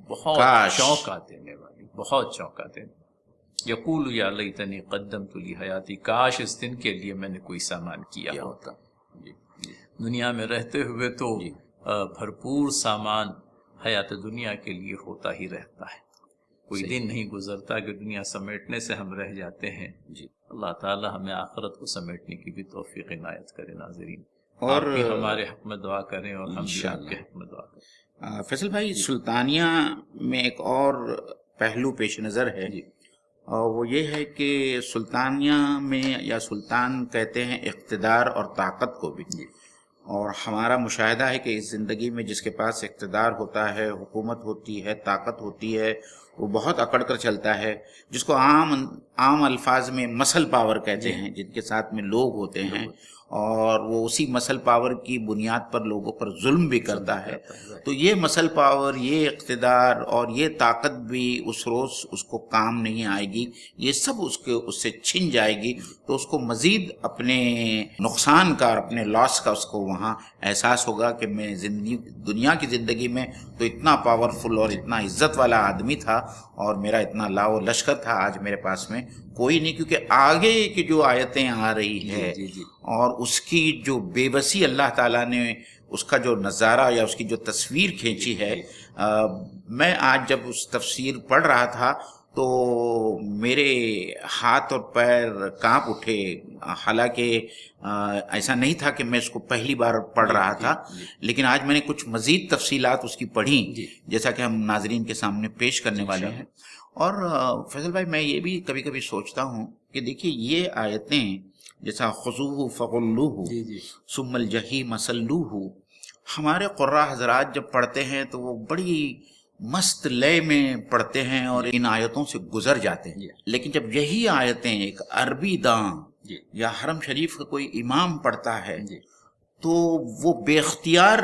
Speaker 1: بہت چونکا دینے والی، بہت چونکا دینے۔ یقول یا لیتنی قدمت لی حیاتی، کاش اس دن کے لیے میں نے کوئی سامان کیا ہوتا۔ دنیا میں رہتے ہوئے تو بھرپور سامان حیات دنیا کے لیے ہوتا ہی رہتا ہے، کوئی دن نہیں گزرتا کہ دنیا سمیٹنے سے ہم رہ جاتے ہیں۔ اللہ تعالی ہمیں آخرت کو سمیٹنے کی بھی توفیق عنایت کرے۔ ناظرین، اور آپ بھی ہمارے حق میں دعا کریں اور ہم بھی آپ کے حق میں دعا کریں۔
Speaker 2: فیصل بھائی، سلطانیہ میں ایک اور پہلو پیش نظر ہے، اور وہ یہ ہے کہ سلطانیہ میں، یا سلطان کہتے ہیں اقتدار اور طاقت کو بھی، اور ہمارا مشاہدہ ہے کہ اس زندگی میں جس کے پاس اقتدار ہوتا ہے، حکومت ہوتی ہے، طاقت ہوتی ہے، وہ بہت اکڑ کر چلتا ہے، جس کو عام الفاظ میں مسل پاور کہتے ہیں، جن کے ساتھ میں لوگ ہوتے ہیں، اور وہ اسی مسل پاور کی بنیاد پر لوگوں پر ظلم بھی کرتا ہے۔ تو یہ مسل پاور، یہ اقتدار اور یہ طاقت بھی اس روز اس کو کام نہیں آئے گی، یہ سب اس سے چھن جائے گی، تو اس کو مزید اپنے نقصان کا اور اپنے لاس کا اس کو وہاں احساس ہوگا کہ میں دنیا کی زندگی میں تو اتنا پاورفل اور اتنا عزت والا آدمی تھا، اور میرا اتنا لاؤ لشکر تھا، آج میرے پاس میں کوئی نہیں، کیونکہ آگے کی جو آیتیں آ رہی ہے اور اس کی جو بے بسی اللہ تعالیٰ نے اس کا جو نظارہ یا اس کی جو تصویر کھینچی ہے، میں آج جب اس تفسیر پڑھ رہا تھا تو میرے ہاتھ اور پیر کانپ اٹھے، حالانکہ ایسا نہیں تھا کہ میں اس کو پہلی بار پڑھ رہا تھا، لیکن آج میں نے کچھ مزید تفصیلات اس کی پڑھی جیسا کہ ہم ناظرین کے سامنے پیش کرنے والے ہیں۔ اور فیصل بھائی، میں یہ بھی کبھی کبھی سوچتا ہوں کہ دیکھیے یہ آیتیں جیسا خذوہ فغلوہ ثم الجحیم صلوہ، ہمارے قراء حضرات جب پڑھتے ہیں تو وہ بڑی مست لے میں پڑھتے ہیں اور ان آیتوں سے گزر جاتے ہیں، لیکن جب یہی آیتیں ایک عربی داں یا حرم شریف کا کوئی امام پڑھتا ہے تو وہ بے اختیار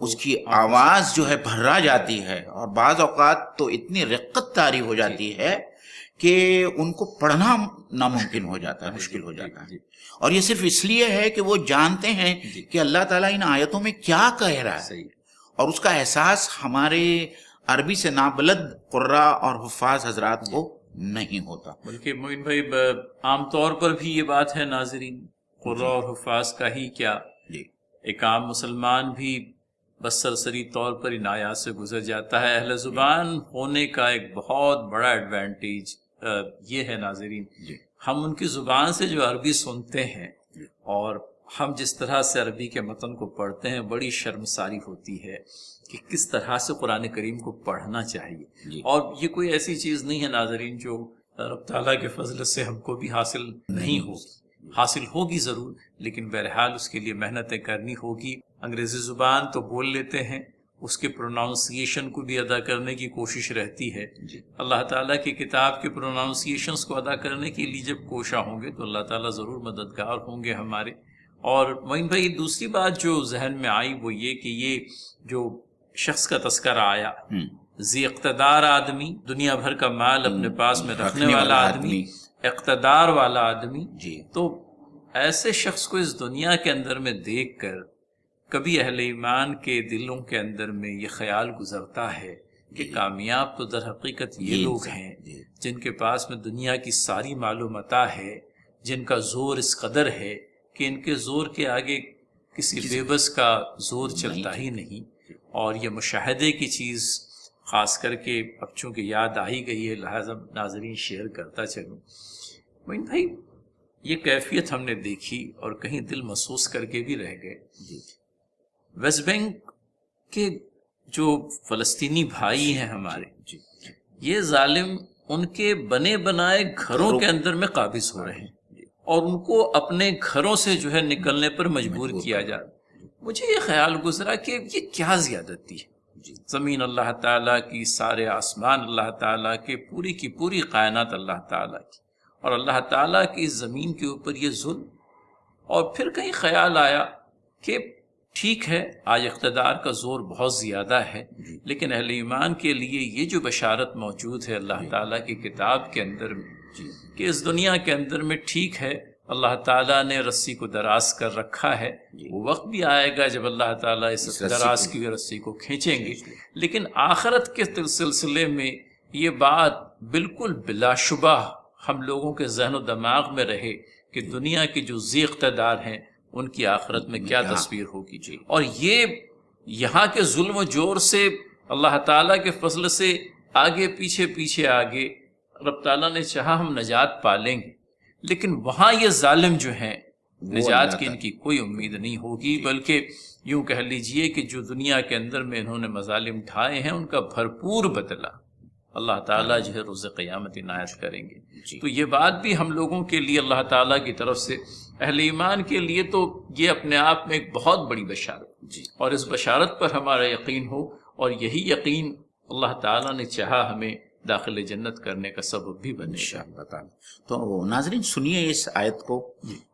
Speaker 2: اس کی آواز جو ہے بھرا جاتی ہے، اور بعض اوقات تو اتنی رقت طاری ہو جاتی ہے کہ ان کو پڑھنا ناممکن ہو جاتا ہے، مشکل ہو جاتا ہے۔ اور یہ صرف اس لیے ہے کہ وہ جانتے ہیں کہ اللہ تعالیٰ ان آیتوں میں کیا کہہ رہا ہے، اور اس کا احساس ہمارے عربی سے نابلد قراء اور حفاظ حضرات کو نہیں ہوتا۔
Speaker 1: بلکہ معین بھائی عام طور پر بھی یہ بات ہے ناظرین، قراء اور حفاظ کا ہی کیا، ایک عام مسلمان بھی بس سرسری طور پر ان آیات سے گزر جاتا ہے۔ اہل زبان ہونے کا ایک بہت بڑا ایڈوانٹیج یہ ہے ناظرین، ہم ان کی زبان سے جو عربی سنتے ہیں اور ہم جس طرح سے عربی کے متن کو پڑھتے ہیں، بڑی شرمساری ہوتی ہے کہ کس طرح سے قرآن کریم کو پڑھنا چاہیے۔ اور یہ کوئی ایسی چیز نہیں ہے ناظرین جو رب تعالیٰ کے فضل سے ہم کو بھی حاصل نہیں ہوگی، حاصل ہوگی ضرور، لیکن بہرحال اس کے لیے محنتیں کرنی ہوگی۔ انگریزی زبان تو بول لیتے ہیں، اس کے پروناؤنسیشن کو بھی ادا کرنے کی کوشش رہتی ہے۔ اللہ تعالیٰ کی کتاب کے پروناؤنسیشنز کو ادا کرنے کے لیے جب کوشاں ہوں گے تو اللہ تعالیٰ ضرور مددگار ہوں گے ہمارے۔ اور معین بھائی دوسری بات جو ذہن میں آئی وہ یہ کہ یہ جو شخص کا تذکرہ آیا، ذی اقتدار آدمی، دنیا بھر کا مال اپنے پاس میں رکھنے والا آدمی، اقتدار والا آدمی، تو ایسے شخص کو اس دنیا کے اندر میں دیکھ کر کبھی اہل ایمان کے دلوں کے اندر میں یہ خیال گزرتا ہے کہ کامیاب تو در حقیقت یہ لوگ ہیں جن کے پاس میں دنیا کی ساری معلومات ہے، جن کا زور اس قدر ہے کہ ان کے زور کے آگے کسی بے بس کا زور چلتا ہی نہیں۔ اور یہ مشاہدے کی چیز خاص کر کے اب چونکہ یاد آئی گئی ہے لہٰذا ناظرین شیئر کرتا چلوں۔ معین بھائی یہ کیفیت ہم نے دیکھی اور کہیں دل محسوس کر کے بھی رہ گئے۔ ویسٹ بینک کے جو فلسطینی بھائی ہیں ہمارے، یہ ظالم ان کے بنے بنائے گھروں کے اندر میں قابض ہو رہے ہیں اور ان کو اپنے گھروں سے جو ہے نکلنے پر مجبور کیا جا رہا۔ مجھے یہ خیال گزرا کہ یہ کیا زیادتی ہے، زمین اللہ تعالیٰ کی، سارے آسمان اللہ تعالیٰ کے، پوری کی پوری کائنات اللہ تعالیٰ کی، اور اللہ تعالیٰ کی اس زمین کے اوپر یہ ظلم۔ اور پھر کہیں خیال آیا کہ ٹھیک ہے آج اقتدار کا زور بہت زیادہ ہے، لیکن اہل ایمان کے لیے یہ جو بشارت موجود ہے اللہ تعالیٰ کی کتاب کے اندر میں کہ اس دنیا کے اندر میں ٹھیک ہے اللہ تعالیٰ نے رسی کو دراز کر رکھا ہے، وہ وقت بھی آئے گا جب اللہ تعالیٰ اس دراز کی رسی کو کھینچیں گے، لیکن آخرت کے سلسلے میں یہ بات بالکل بلا شبہ ہم لوگوں کے ذہن و دماغ میں رہے کہ دنیا کے جو ذی اقتدار ہیں ان کی آخرت میں کیا تصویر ہوگی۔ اور یہ یہاں کے ظلم و جور سے اللہ تعالیٰ کے فضل سے آگے پیچھے آگے رب تعالیٰ نے چاہا ہم نجات پالیں گے، لیکن وہاں یہ ظالم جو ہیں نجات کی ان کی کوئی امید نہیں ہوگی، بلکہ یوں کہہ لیجئے کہ جو دنیا کے اندر میں انہوں نے مظالم ڈھائے ہیں ان کا بھرپور بدلہ اللہ تعالیٰ جو ہے روز قیامت عنایت کریں گے۔ تو یہ بات بھی ہم لوگوں کے لیے اللہ تعالیٰ کی طرف سے اہل ایمان کے لیے تو یہ اپنے آپ میں ایک بہت بڑی بشارت، اور اس بشارت پر ہمارا یقین ہو، اور یہی یقین اللہ تعالیٰ نے چاہا ہمیں داخل جنت کرنے کا سبب بھی بنے گا۔
Speaker 2: تو ناظرین سنیے اس آیت کو،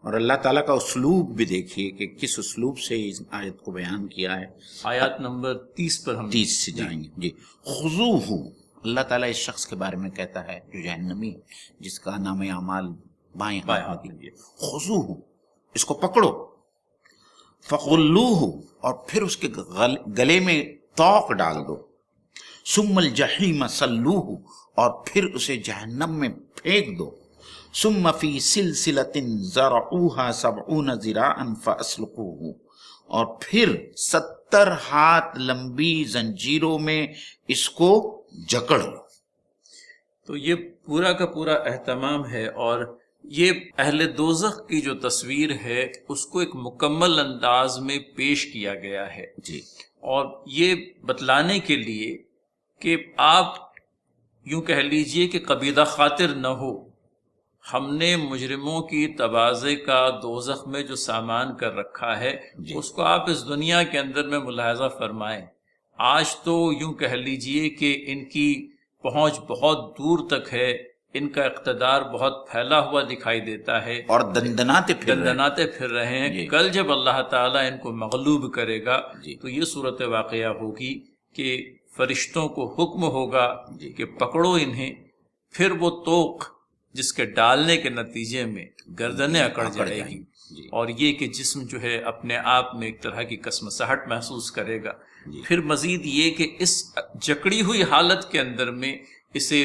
Speaker 2: اور اللہ تعالیٰ کا اسلوب بھی دیکھیے کہ کس اسلوب سے اس آیت کو بیان کیا ہے۔
Speaker 1: آیات نمبر 30 پر ہم
Speaker 2: 30 سے جائیں گے۔ خذوہ، اللہ تعالیٰ اس شخص کے بارے میں کہتا ہے جو جہنمی ہے، جس کا نام اعمال بائیں ہاتھ میں، خذوہ، اس کو پکڑو، فغلوہ، اور پھر اس کے گلے میں توق ڈال دو، ثم الجحیم صلوہ، اور پھر اسے جہنم میں پھینک دو، ثم فی سلسلۃ ذرعوہا 70 ذراعا فاسلقوہ، اور پھر 70 ہاتھ لمبی زنجیروں میں اس کو جکڑ لو.
Speaker 1: تو یہ پورا کا پورا اہتمام ہے، اور یہ اہل دوزخ کی جو تصویر ہے اس کو ایک مکمل انداز میں پیش کیا گیا ہے
Speaker 2: جی.
Speaker 1: اور یہ بتلانے کے لیے کہ آپ یوں کہہ لیجئے کہ قبیضہ خاطر نہ ہو. ہم نے مجرموں کی تباضے کا دوزخ میں جو سامان کر رکھا ہے
Speaker 2: جی.
Speaker 1: اس کو آپ اس دنیا کے اندر میں ملاحظہ فرمائیں. آج تو یوں کہہ لیجئے کہ ان کی پہنچ بہت دور تک ہے، ان کا اقتدار بہت پھیلا ہوا دکھائی دیتا ہے
Speaker 2: اور دندناتے
Speaker 1: پھر رہے ہیں.
Speaker 2: جی.
Speaker 1: کل جب اللہ تعالیٰ ان کو مغلوب کرے گا
Speaker 2: جی.
Speaker 1: تو یہ صورت واقعہ ہوگی کہ فرشتوں کو حکم ہوگا
Speaker 2: جی.
Speaker 1: کہ پکڑو انہیں. پھر وہ توق جس کے ڈالنے کے نتیجے میں گردنیں اکڑ جائے گی،
Speaker 2: جی.
Speaker 1: اور یہ کہ جسم جو ہے اپنے آپ میں ایک طرح کی کسمساہٹ محسوس کرے گا.
Speaker 2: جی.
Speaker 1: پھر مزید یہ کہ اس جکڑی ہوئی حالت کے اندر میں اسے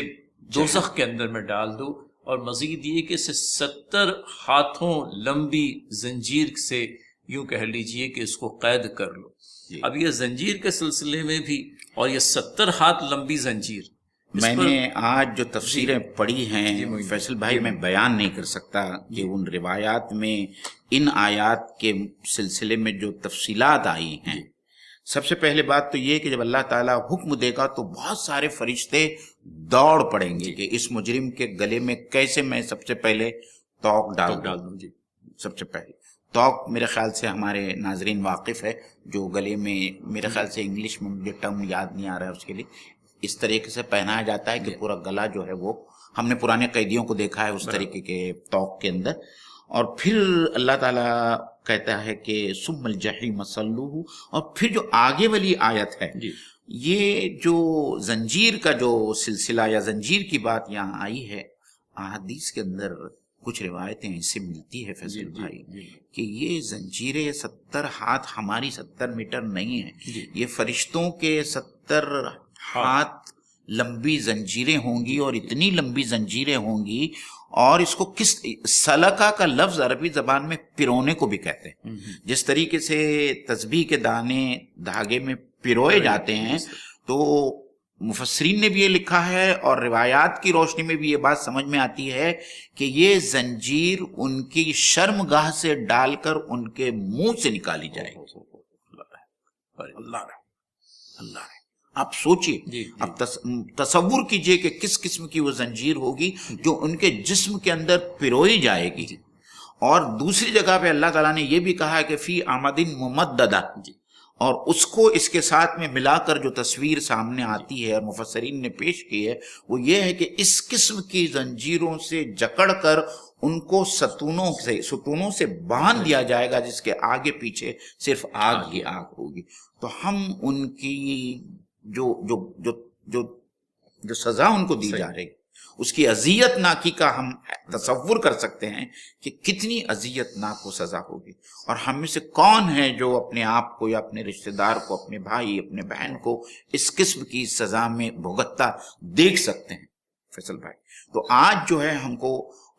Speaker 1: دوزخ کے اندر میں ڈال دو، اور مزید یہ کہ اسے 70 ہاتھوں لمبی زنجیر سے یوں کہہ لیجئے کہ اس کو قید کر لو.
Speaker 2: جی.
Speaker 1: اب یہ زنجیر کے سلسلے میں بھی، اور یہ 70 ہاتھ لمبی زنجیر،
Speaker 2: میں نے آج جو تفسیریں پڑھی ہیں فیصل بھائی، میں بیان نہیں کر سکتا کہ ان روایات میں ان آیات کے سلسلے میں جو تفصیلات آئی ہیں. سب سے پہلے بات تو یہ کہ جب اللہ تعالیٰ حکم دے گا تو بہت سارے فرشتے دوڑ پڑیں گے کہ اس مجرم کے گلے میں کیسے میں سب سے پہلے توق ڈال دوں. سب سے پہلے توق میرے خیال سے ہمارے ناظرین واقف ہے، جو گلے میں میرے خیال سے انگلش میں مجھے ٹرم یاد نہیں آ رہا ہے اس کے لیے، اس طریقے سے پہنایا جاتا ہے کہ پورا گلا جو ہے وہ، ہم نے پرانے قیدیوں کو دیکھا ہے اس طریقے کے توق کے اندر. اور پھر اللہ تعالیٰ کہتا ہے کہ ثم الجحیم صلوہ. اور پھر جو آگے والی آیت ہے، یہ جو زنجیر کا جو سلسلہ یا زنجیر کی بات یہاں آئی ہے، احادیث کے اندر کچھ روایتیں اس سے ملتی ہے فیصل بھائی کہ یہ زنجیریں 70 ہاتھ ہماری 70 میٹر نہیں ہیں، یہ فرشتوں کے 70 ہاتھ لمبی زنجیریں ہوں گی. اور اتنی لمبی زنجیریں ہوں گی، اور اس کو کس سلکہ کا لفظ عربی زبان میں پیرونے کو بھی کہتے ہیں. جس طریقے سے تسبیح کے دانے دھاگے میں پیروئے جاتے ہیں، تو مفسرین نے بھی یہ لکھا ہے اور روایات کی روشنی میں بھی یہ بات سمجھ میں آتی ہے کہ یہ زنجیر ان کی شرمگاہ سے ڈال کر ان کے منہ سے نکالی جائے گی. اللہ آپ سوچئے، اب تصور کیجئے کہ کس قسم کی وہ زنجیر ہوگی جو ان کے جسم کے اندر پیروئی جائے گی. اور دوسری جگہ پہ اللہ تعالیٰ نے یہ بھی کہا ہے کہ فی آمد ممددہ، اور اس کو اس کے ساتھ میں ملا کر جو تصویر سامنے آتی ہے اور مفسرین نے پیش کی ہے وہ یہ ہے کہ اس قسم کی زنجیروں سے جکڑ کر ان کو ستونوں سے باندھ دیا جائے گا، جس کے آگے پیچھے صرف آگ ہی آگ ہوگی. تو ہم ان کی جو سزا ان کو دی جا رہی، اس کی اذیت ناکی کا ہم تصور کر سکتے ہیں کہ کتنی اذیت ناک وہ سزا ہوگی. اور ہم میں سے کون ہے جو اپنے آپ کو یا اپنے رشتہ دار کو، اپنے بھائی اپنے بہن کو اس قسم کی سزا میں بھگتتا دیکھ سکتے ہیں فیصل بھائی. تو آج جو ہے ہم کو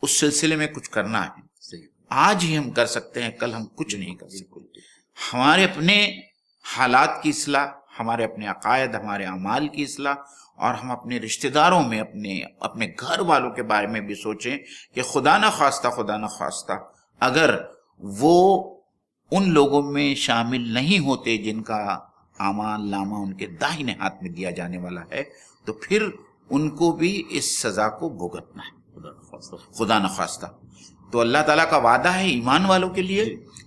Speaker 2: اس سلسلے میں کچھ کرنا ہے. آج ہی ہم کر سکتے ہیں، کل ہم کچھ نہیں کر سکتے. ہمارے اپنے حالات کی اصلاح، ہمارے اپنے عقائد، ہمارے اعمال کی اصلاح، اور ہم اپنے رشتہ داروں میں، اپنے گھر والوں کے بارے میں بھی سوچیں کہ خدا نہ خواستہ اگر وہ ان لوگوں میں شامل نہیں ہوتے جن کا اعمال نامہ ان کے داہنے ہاتھ میں دیا جانے والا ہے، تو پھر ان کو بھی اس سزا کو بھگتنا ہے خدا نہ خواستہ. تو اللہ تعالیٰ کا وعدہ ہے ایمان والوں کے لیے،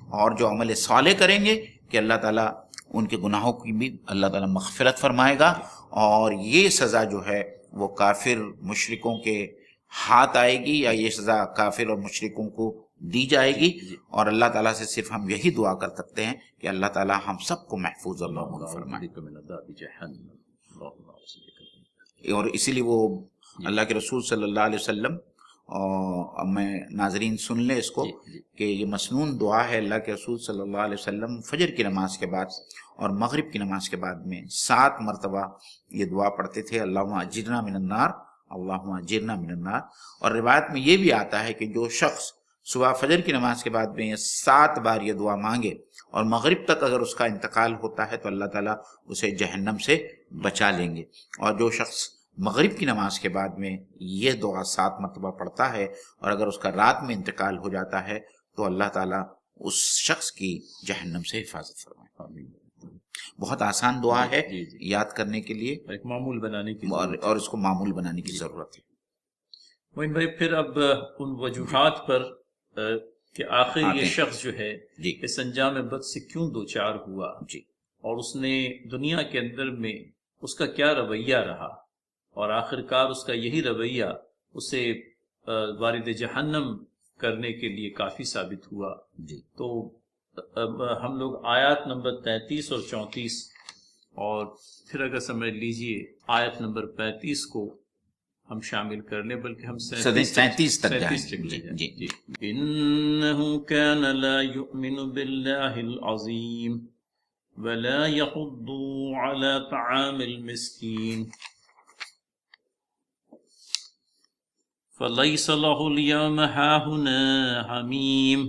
Speaker 2: اور جو عمل صالح کریں گے کہ اللہ تعالیٰ ان کے گناہوں کی بھی اللہ تعالیٰ مغفرت فرمائے گا. اور یہ سزا جو ہے وہ کافر مشرکوں کے ہاتھ آئے گی، یا یہ سزا کافر اور مشرکوں کو دی جائے گی. اور اللہ تعالیٰ سے صرف ہم یہی دعا کر سکتے ہیں کہ اللہ تعالیٰ ہم سب کو محفوظ اور معمون فرمائے. اور اسی لیے وہ اللہ کے رسول صلی اللہ علیہ وسلم، اور میں ناظرین سن لیں اس کو کہ یہ مسنون دعا ہے اللہ کے رسول صلی اللہ علیہ وسلم فجر کی نماز کے بعد اور مغرب کی نماز کے بعد میں 7 مرتبہ یہ دعا پڑھتے تھے، اللہم اجرنا من النار، اللہم اجرنا من النار. اور روایت میں یہ بھی آتا ہے کہ جو شخص صبح فجر کی نماز کے بعد میں 7 بار یہ دعا مانگے اور مغرب تک اگر اس کا انتقال ہوتا ہے تو اللہ تعالیٰ اسے جہنم سے بچا لیں گے. اور جو شخص مغرب کی نماز کے بعد میں یہ دعا 7 مرتبہ پڑھتا ہے اور اگر اس کا رات میں انتقال ہو جاتا ہے تو اللہ تعالیٰ اس شخص کی جہنم سے حفاظت فرمائے. بہت آسان دعا ہے یاد کرنے کے لیے،
Speaker 1: ایک معمول بنانے کی
Speaker 2: اور اس کو معمول بنانے کی ضرورت ہے.
Speaker 1: موین بھائی پھر اب ان وجوہات پر کہ آخر یہ شخص جو ہے اس انجام بد سے کیوں دوچار ہوا اور اس نے دنیا کے اندر میں اس کا کیا رویہ رہا اور آخر کار اس کا یہی رویہ اسے وارد جہنم کرنے کے لیے کافی ثابت ہوا. تو ہم لوگ آیات نمبر 33 اور 34 اور پھر اگر سمجھ لیجئے آیت نمبر 35 کو ہم شامل کر لیں، بلکہ ہم
Speaker 2: 37 تک جائیں.
Speaker 1: جی. انہو کان لا یؤمن باللہ العظیم ولا یحض علی طعام المسکین فلیس له اليوم ہاہنا حمیم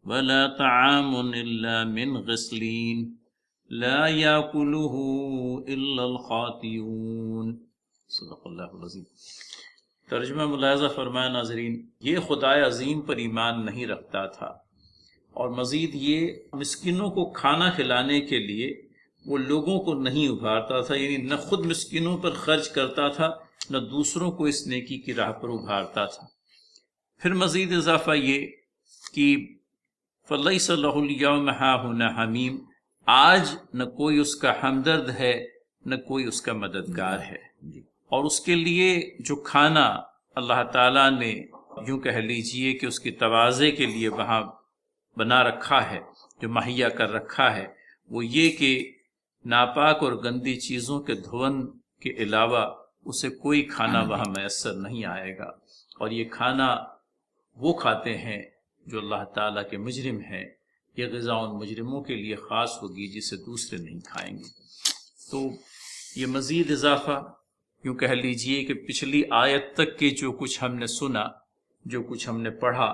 Speaker 1: ولا طعام الا من غسلین لا یاکلہ الا الخاطئون. صدق اللہ العظیم. ترجمہ ملاحظہ فرمایا ناظرین، یہ خدائے عظیم پر ایمان نہیں رکھتا تھا اور مزید یہ مسکینوں کو کھانا کھلانے کے لیے وہ لوگوں کو نہیں ابھارتا تھا، یعنی نہ خود مسکینوں پر خرچ کرتا تھا نہ دوسروں کو اس نیکی کی راہ پر ابھارتا تھا. پھر مزید اضافہ یہ کہ فَلَيْسَ لَهُ الْيَوْمَ هَاهُنَا حَمِيمٌ، آج نہ کوئی اس کا ہمدرد ہے نہ کوئی اس کا مددگار ہے. اور اس کے لیے جو کھانا اللہ تعالیٰ نے یوں کہہ لیجئے کہ اس کی تواضع کے لیے وہاں بنا رکھا ہے، جو مہیا کر رکھا ہے، وہ یہ کہ ناپاک اور گندی چیزوں کے دھون کے علاوہ اسے کوئی کھانا وہاں میسر نہیں آئے گا. اور یہ کھانا وہ کھاتے ہیں جو اللہ تعالیٰ کے مجرم ہیں. یہ غذا ان مجرموں کے لیے خاص ہوگی جسے دوسرے نہیں کھائیں گے. تو یہ مزید اضافہ یوں کہہ لیجئے کہ پچھلی آیت تک کے جو کچھ ہم نے سنا، جو کچھ ہم نے پڑھا،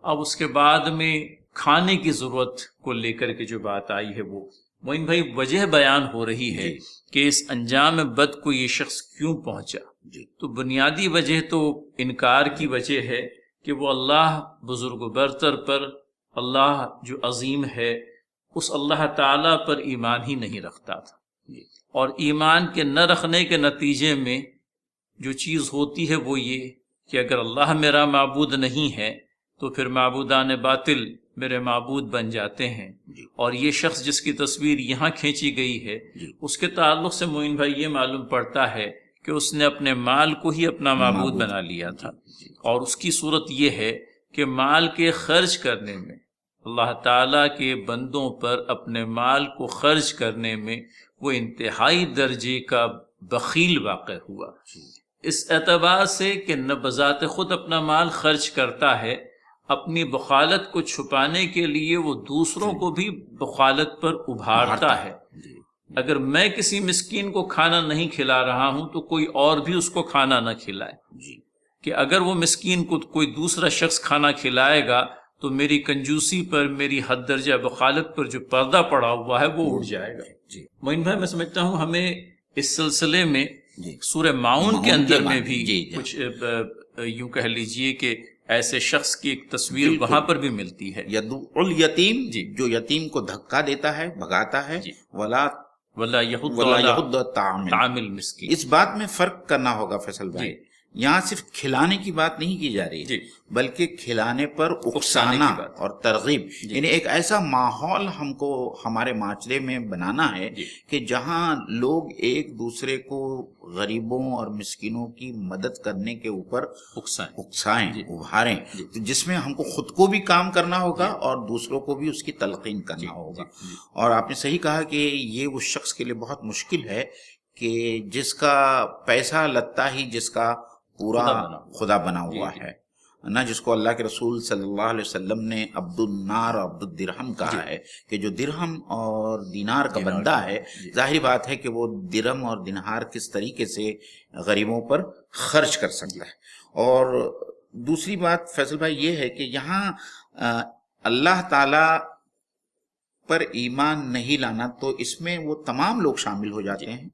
Speaker 1: اب اس کے بعد میں کھانے کی ضرورت کو لے کر کے جو بات آئی ہے وہ موین بھائی وجہ بیان ہو رہی ہے کہ اس انجام بد کو یہ شخص کیوں پہنچا. تو بنیادی وجہ تو انکار کی وجہ ہے کہ وہ اللہ بزرگ و برتر پر، اللہ جو عظیم ہے، اس اللہ تعالیٰ پر ایمان ہی نہیں رکھتا تھا. اور ایمان کے نہ رکھنے کے نتیجے میں جو چیز ہوتی ہے وہ یہ کہ اگر اللہ میرا معبود نہیں ہے تو پھر معبودان باطل میرے معبود بن جاتے ہیں. اور یہ شخص جس کی تصویر یہاں کھینچی گئی ہے اس کے تعلق سے معین بھائی یہ معلوم پڑتا ہے کہ اس نے اپنے مال کو ہی اپنا معبود بنا لیا تھا. اور اس کی صورت یہ ہے کہ مال کے خرچ کرنے میں، اللہ تعالیٰ کے بندوں پر اپنے مال کو خرچ کرنے میں وہ انتہائی درجے کا بخیل واقع ہوا. اس اعتبار سے کہ نہ بذات خود اپنا مال خرچ کرتا ہے، اپنی بخالت کو چھپانے کے لیے وہ دوسروں کو بھی بخالت پر ابھارتا ہے. اگر میں کسی مسکین کو کھانا نہیں کھلا رہا ہوں تو کوئی اور بھی اس کو کھانا نہ کھلائے، کہ اگر وہ مسکین کو کوئی دوسرا شخص کھانا کھلائے گا تو میری کنجوسی پر، میری حد درجہ بخالت پر جو پردہ پڑا ہوا ہے وہ اڑ جائے گا. معین بھائی میں سمجھتا ہوں ہمیں اس سلسلے میں سورہ معون کے اندر میں بھی کچھ یوں کہہ لیجئے کہ ایسے شخص کی ایک تصویر وہاں پر بھی ملتی ہے.
Speaker 2: الیتیم، جو یتیم کو دھکا دیتا ہے، بھگاتا ہے، ولا یحض طعام المسکین. اس بات میں فرق کرنا ہوگا فیصل بھائی، یہاں صرف کھلانے کی بات نہیں کی جا رہی بلکہ کھلانے پر اکسانا اور ترغیب، یعنی ایک ایسا ماحول ہم کو ہمارے معاشرے میں بنانا ہے کہ جہاں لوگ ایک دوسرے کو غریبوں اور مسکینوں کی مدد کرنے کے اوپر اکسائیں، ابھاریں، جس میں ہم کو خود کو بھی کام کرنا ہوگا اور دوسروں کو بھی اس کی تلقین کرنا ہوگا. اور آپ نے صحیح کہا کہ یہ اس شخص کے لیے بہت مشکل ہے کہ جس کا پیسہ لگتا ہی جس کا پورا خدا بنا ہوا ہے نا، جس کو اللہ کے رسول صلی اللہ علیہ وسلم نے عبد النار اور عبد الدرہم کہا ہے کہ جو درہم اور دینار کا بندہ ہے، ظاہری بات ہے کہ وہ درہم اور دینار کس طریقے سے غریبوں پر خرچ کر سکتا ہے. اور دوسری بات فیصل بھائی یہ ہے کہ یہاں اللہ تعالی پر ایمان نہیں لانا، تو اس میں وہ تمام لوگ شامل ہو جاتے ہیں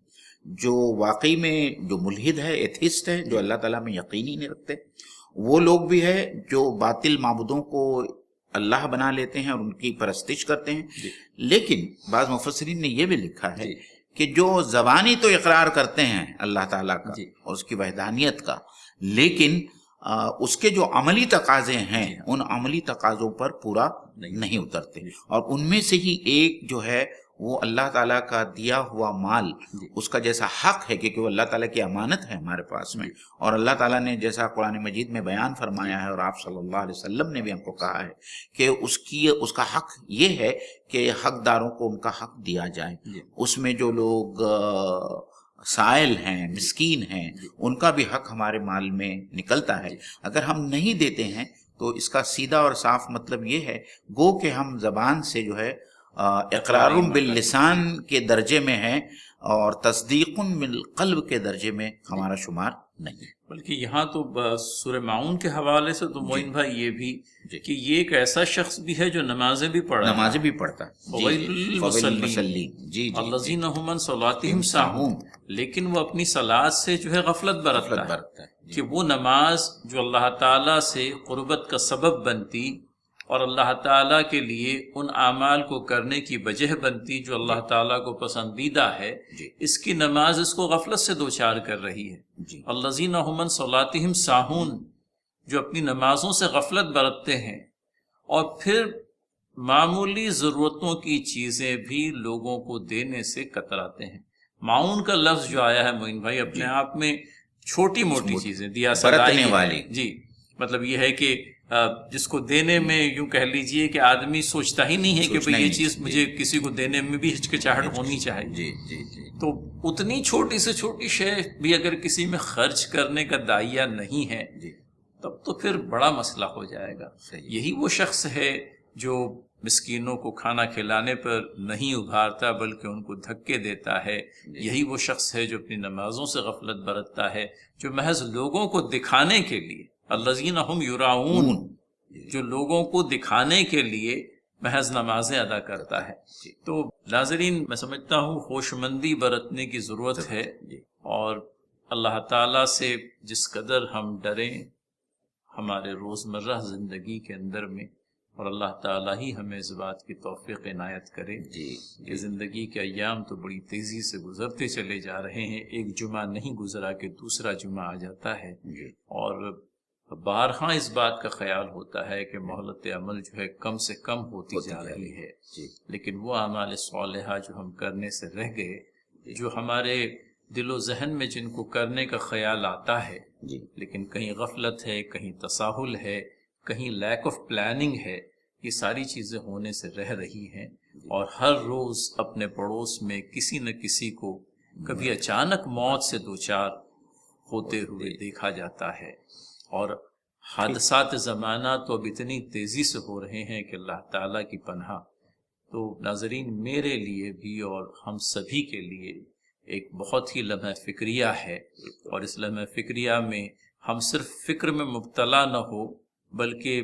Speaker 2: جو واقعی میں جو ملحد ہے، ایتھسٹ ہے، جو اللہ تعالیٰ میں یقین ہی نہیں رکھتے، وہ لوگ بھی ہے جو باطل معبودوں کو اللہ بنا لیتے ہیں اور ان کی پرستش کرتے ہیں. لیکن بعض مفسرین نے یہ بھی لکھا ہے کہ جو زبانی تو اقرار کرتے ہیں اللہ تعالیٰ کا اور اس کی وحدانیت کا، لیکن اس کے جو عملی تقاضے ہیں ان عملی تقاضوں پر پورا نہیں اترتے، اور ان میں سے ہی ایک جو ہے وہ اللہ تعالیٰ کا دیا ہوا مال، اس کا جیسا حق ہے کہ وہ اللہ تعالیٰ کی امانت ہے ہمارے پاس میں، اور اللہ تعالیٰ نے جیسا قرآن مجید میں بیان فرمایا ہے اور آپ صلی اللہ علیہ وسلم نے بھی ہم کو کہا ہے کہ اس کا حق یہ ہے کہ حقداروں کو ان کا حق دیا جائے. اس میں جو لوگ سائل ہیں، مسکین ہیں، ان کا بھی حق ہمارے مال میں نکلتا ہے. اگر ہم نہیں دیتے ہیں تو اس کا سیدھا اور صاف مطلب یہ ہے گو کہ ہم زبان سے جو ہے اقرار باللسان کے درجے میں ہیں اور تصدیق بالقلب کے درجے میں ہمارا شمار نہیں.
Speaker 1: بلکہ یہاں تو سورہ معون کے حوالے سے تو معین بھائی یہ بھی کہ یہ ایک ایسا شخص بھی ہے جو نمازیں بھی
Speaker 2: پڑھتا
Speaker 1: الذین هم عن صلاتهم ساہون، لیکن وہ اپنی صلات سے جو ہے غفلت برتتا ہے کہ وہ نماز جو اللہ تعالیٰ سے قربت کا سبب بنتی اور اللہ تعالیٰ کے لیے ان اعمال کو کرنے کی وجہ بنتی جو اللہ تعالیٰ کو پسندیدہ ہے، اس کی نماز اس کو غفلت سے دوچار کر رہی ہے. الذین هم عن صلاتهم ساہون، جو اپنی نمازوں سے غفلت برتتے ہیں اور پھر معمولی ضرورتوں کی چیزیں بھی لوگوں کو دینے سے کتراتے ہیں. معاون کا لفظ جو آیا ہے معین بھائی اپنے آپ میں چھوٹی موٹی چیزیں دیا
Speaker 2: برتنے والی،
Speaker 1: مطلب یہ ہے کہ جس کو دینے میں یوں کہہ لیجئے کہ آدمی سوچتا ہی نہیں ہے کہ بھئی یہ چیز مجھے کسی کو دینے میں بھی ہچکچاہٹ ہونی چاہیے. تو اتنی چھوٹی سے چھوٹی شے بھی اگر کسی میں خرچ کرنے کا داعیہ نہیں ہے تب تو پھر بڑا مسئلہ ہو جائے گا. یہی وہ شخص ہے جو مسکینوں کو کھانا کھلانے پر نہیں ابھارتا بلکہ ان کو دھکے دیتا ہے. یہی وہ شخص ہے جو اپنی نمازوں سے غفلت برتتا ہے، جو محض لوگوں کو دکھانے کے لیے، الذین هم یراؤون، جو لوگوں کو دکھانے کے لیے محض نمازیں ادا کرتا ہے. تو ناظرین، میں سمجھتا ہوں ہوشمندی برتنے کی ضرورت ہے، اور اللہ تعالیٰ سے جس قدر ہم ڈریں ہمارے روزمرہ زندگی کے اندر میں، اور اللہ تعالیٰ ہی ہمیں اس بات کی توفیق عنایت کرے کہ زندگی کے ایام تو بڑی تیزی سے گزرتے چلے جا رہے ہیں. ایک جمعہ نہیں گزرا کہ دوسرا جمعہ آ جاتا ہے، اور بارہا اس بات کا خیال ہوتا ہے کہ مہلت عمل جو ہے کم سے کم ہوتی جا رہی ہے، لیکن وہ اعمال صالحہ جو ہم کرنے سے رہ گئے، جو ہمارے دل و ذہن میں جن کو کرنے کا خیال آتا ہے لیکن کہیں غفلت ہے، کہیں تساہل ہے، کہیں لیک آف پلاننگ ہے، یہ ساری چیزیں ہونے سے رہ رہی ہیں. اور ہر روز اپنے پڑوس میں کسی نہ کسی کو کبھی اچانک موت سے دوچار ہوتے ہوئے دیکھا جاتا ہے، اور حادثات زمانہ تو اب اتنی تیزی سے ہو رہے ہیں کہ اللہ تعالیٰ کی پناہ. تو ناظرین، میرے لیے بھی اور ہم سبھی کے لیے ایک بہت ہی لمحہ فکریہ ہے، اور اس لمحہ فکریہ میں ہم صرف فکر میں مبتلا نہ ہو بلکہ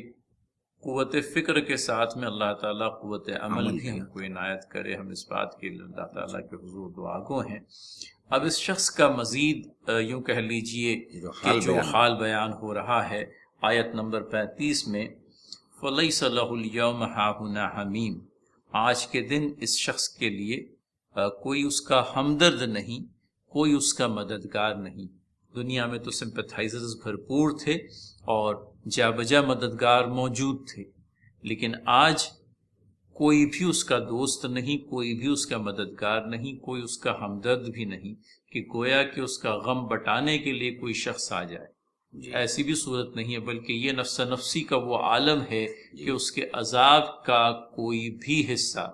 Speaker 1: قوت فکر کے ساتھ میں اللہ تعالیٰ قوت عمل بھی ہم کو عنایت کرے. ہم اس بات کے لیے اللہ تعالیٰ کے حضور دعا گو ہیں. اب اس شخص کا مزید یوں کہہ لیجئے کہ جو حال بیان ہو رہا ہے آیت نمبر 35 میں، فَلَيْسَ لَهُ الْيَوْمَ هَاهُنَا حَمِيمٌ، آج کے دن اس شخص کے لیے کوئی اس کا ہمدرد نہیں، کوئی اس کا مددگار نہیں. دنیا میں تو سمپتھائزرز بھرپور تھے اور جا بجا مددگار موجود تھے، لیکن آج کوئی بھی اس کا دوست نہیں، کوئی بھی اس کا مددگار نہیں، کوئی اس کا ہمدرد بھی نہیں کہ گویا کہ اس کا غم بٹانے کے لیے کوئی شخص آ جائے. ایسی بھی صورت نہیں ہے، بلکہ یہ نفس نفسی کا وہ عالم ہے کہ اس کے عذاب کا کوئی بھی حصہ،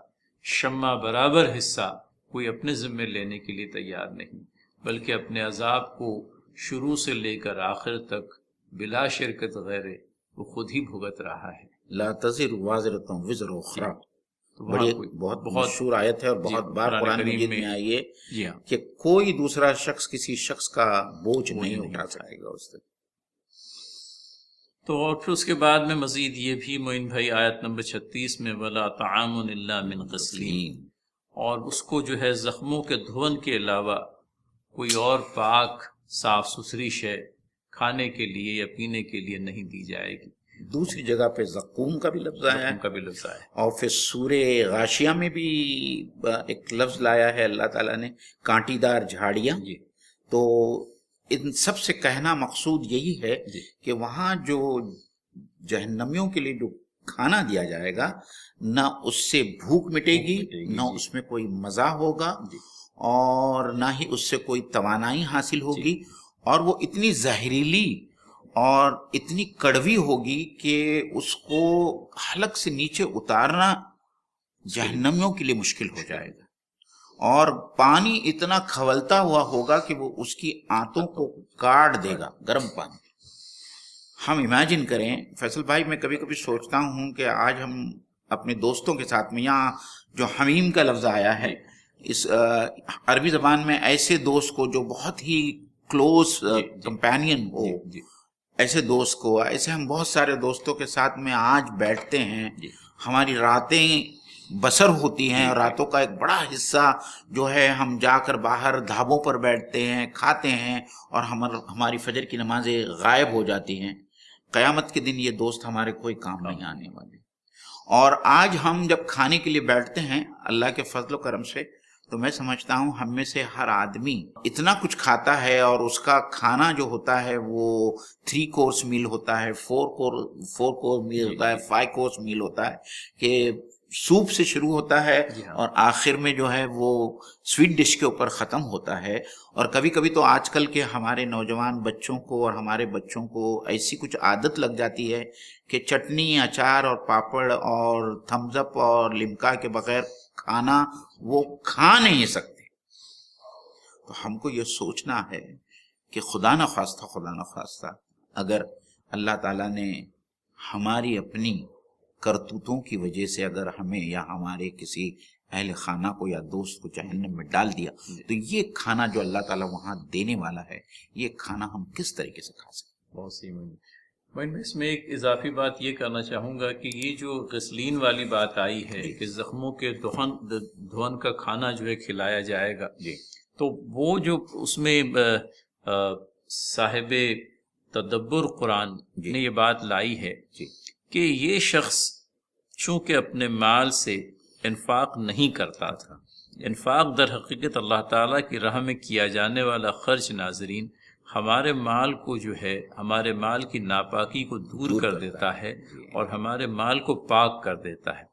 Speaker 1: شمع برابر حصہ، کوئی اپنے ذمے لینے کے لیے تیار نہیں، بلکہ اپنے عذاب کو شروع سے لے کر آخر تک بلا شرکت غیر وہ خود ہی بھگت رہا ہے.
Speaker 2: لا تزر وازرۃ وزر اخری، بہت مشہور آیت ہے اور بہت بار قرآن مجید میں آئی ہے کہ کوئی دوسرا شخص کسی شخص کا بوجھ نہیں اٹھا سکے گا اس سے.
Speaker 1: تو اور پھر اس کے بعد میں مزید یہ بھی معین بھائی آیت نمبر 36 میں ولا طعام الا من غسلین، اور اس کو جو ہے زخموں کے دھون کے علاوہ کوئی اور پاک صاف ستھری شے کھانے کے لیے یا پینے کے لیے نہیں دی جائے گی۔
Speaker 2: دوسری جگہ پہ زقوم کا بھی لفظ آیا
Speaker 1: زخم
Speaker 2: ہے،
Speaker 1: کا بھی لفظ آیا ہے۔
Speaker 2: اور پھر سورہ غاشیہ میں بھی ایک لفظ لایا ہے اللہ تعالیٰ نے، کانٹی دار جھاڑیاں۔
Speaker 1: جی
Speaker 2: تو ان سب سے کہنا مقصود یہی ہے
Speaker 1: جی
Speaker 2: کہ وہاں جو جہنمیوں کے لیے جو کھانا دیا جائے گا، نہ اس سے بھوک مٹے گی، نہ
Speaker 1: جی
Speaker 2: اس میں کوئی مزہ ہوگا،
Speaker 1: جی
Speaker 2: اور نہ ہی اس سے کوئی توانائی حاصل ہوگی، اور وہ اتنی زہریلی اور اتنی کڑوی ہوگی کہ اس کو حلق سے نیچے اتارنا جہنمیوں کے لیے مشکل ہو جائے گا، اور پانی اتنا کھولتا ہوا ہوگا کہ وہ اس کی آنتوں کو کاٹ دے گا، گرم پانی۔ ہم امیجن کریں فیصل بھائی، میں کبھی کبھی سوچتا ہوں کہ آج ہم اپنے دوستوں کے ساتھ میں، یہاں جو حمیم کا لفظ آیا ہے اس عربی زبان میں، ایسے دوست کو جو بہت ہی کلوز کمپینین ہو، ایسے دوست کو، ایسے ہم بہت سارے دوستوں کے ساتھ میں آج بیٹھتے ہیں، ہماری راتیں بسر ہوتی ہیں، اور راتوں کا ایک بڑا حصہ جو ہے ہم جا کر باہر ڈھابوں پر بیٹھتے ہیں، کھاتے ہیں، اور ہماری فجر کی نمازیں غائب ہو جاتی ہیں۔ قیامت کے دن یہ دوست ہمارے کوئی کام نہیں آنے والے۔ اور آج ہم جب کھانے کے لیے بیٹھتے ہیں اللہ کے فضل و کرم سے، تو میں سمجھتا ہوں ہم میں سے ہر آدمی اتنا کچھ کھاتا ہے، اور اس کا کھانا جو ہوتا ہے وہ 3 کورس میل ہوتا ہے، 4 کورس میل ہوتا ہے، 5 کورس میل ہوتا ہے، کہ سوپ سے شروع ہوتا ہے اور آخر میں جو ہے وہ سویٹ ڈش کے اوپر ختم ہوتا ہے۔ اور کبھی کبھی تو آج کل کے ہمارے نوجوان بچوں کو اور ہمارے بچوں کو ایسی کچھ عادت لگ جاتی ہے کہ چٹنی، اچار اور پاپڑ اور تھمز اپ اور لمکا کے بغیر کھانا وہ کھا نہیں سکتے۔ تو ہم کو یہ سوچنا ہے کہ خدا نخواستہ اگر اللہ تعالیٰ نے ہماری اپنی کرتوتوں کی وجہ سے اگر ہمیں یا ہمارے کسی اہل خانہ کو یا دوست کو جہنم میں ڈال دیا، تو یہ کھانا جو اللہ تعالیٰ وہاں دینے والا ہے، یہ کھانا ہم کس طریقے سے کھا سکتے ہیں؟
Speaker 1: بہت سی میں اس میں ایک اضافی بات یہ کرنا چاہوں گا کہ یہ جو غسلین والی بات آئی ہے کہ زخموں کے دھون کا کھانا جو ہے کھلایا جائے گا، تو وہ جو اس میں صاحب تدبر قرآن نے یہ بات لائی ہے کہ یہ شخص چونکہ اپنے مال سے انفاق نہیں کرتا تھا، انفاق در حقیقت اللہ تعالیٰ کی راہ میں کیا جانے والا خرچ، ناظرین، ہمارے مال کو جو ہے، ہمارے مال کی ناپاکی کو دور کر دیتا ہے اور ہمارے مال کو پاک کر دیتا ہے۔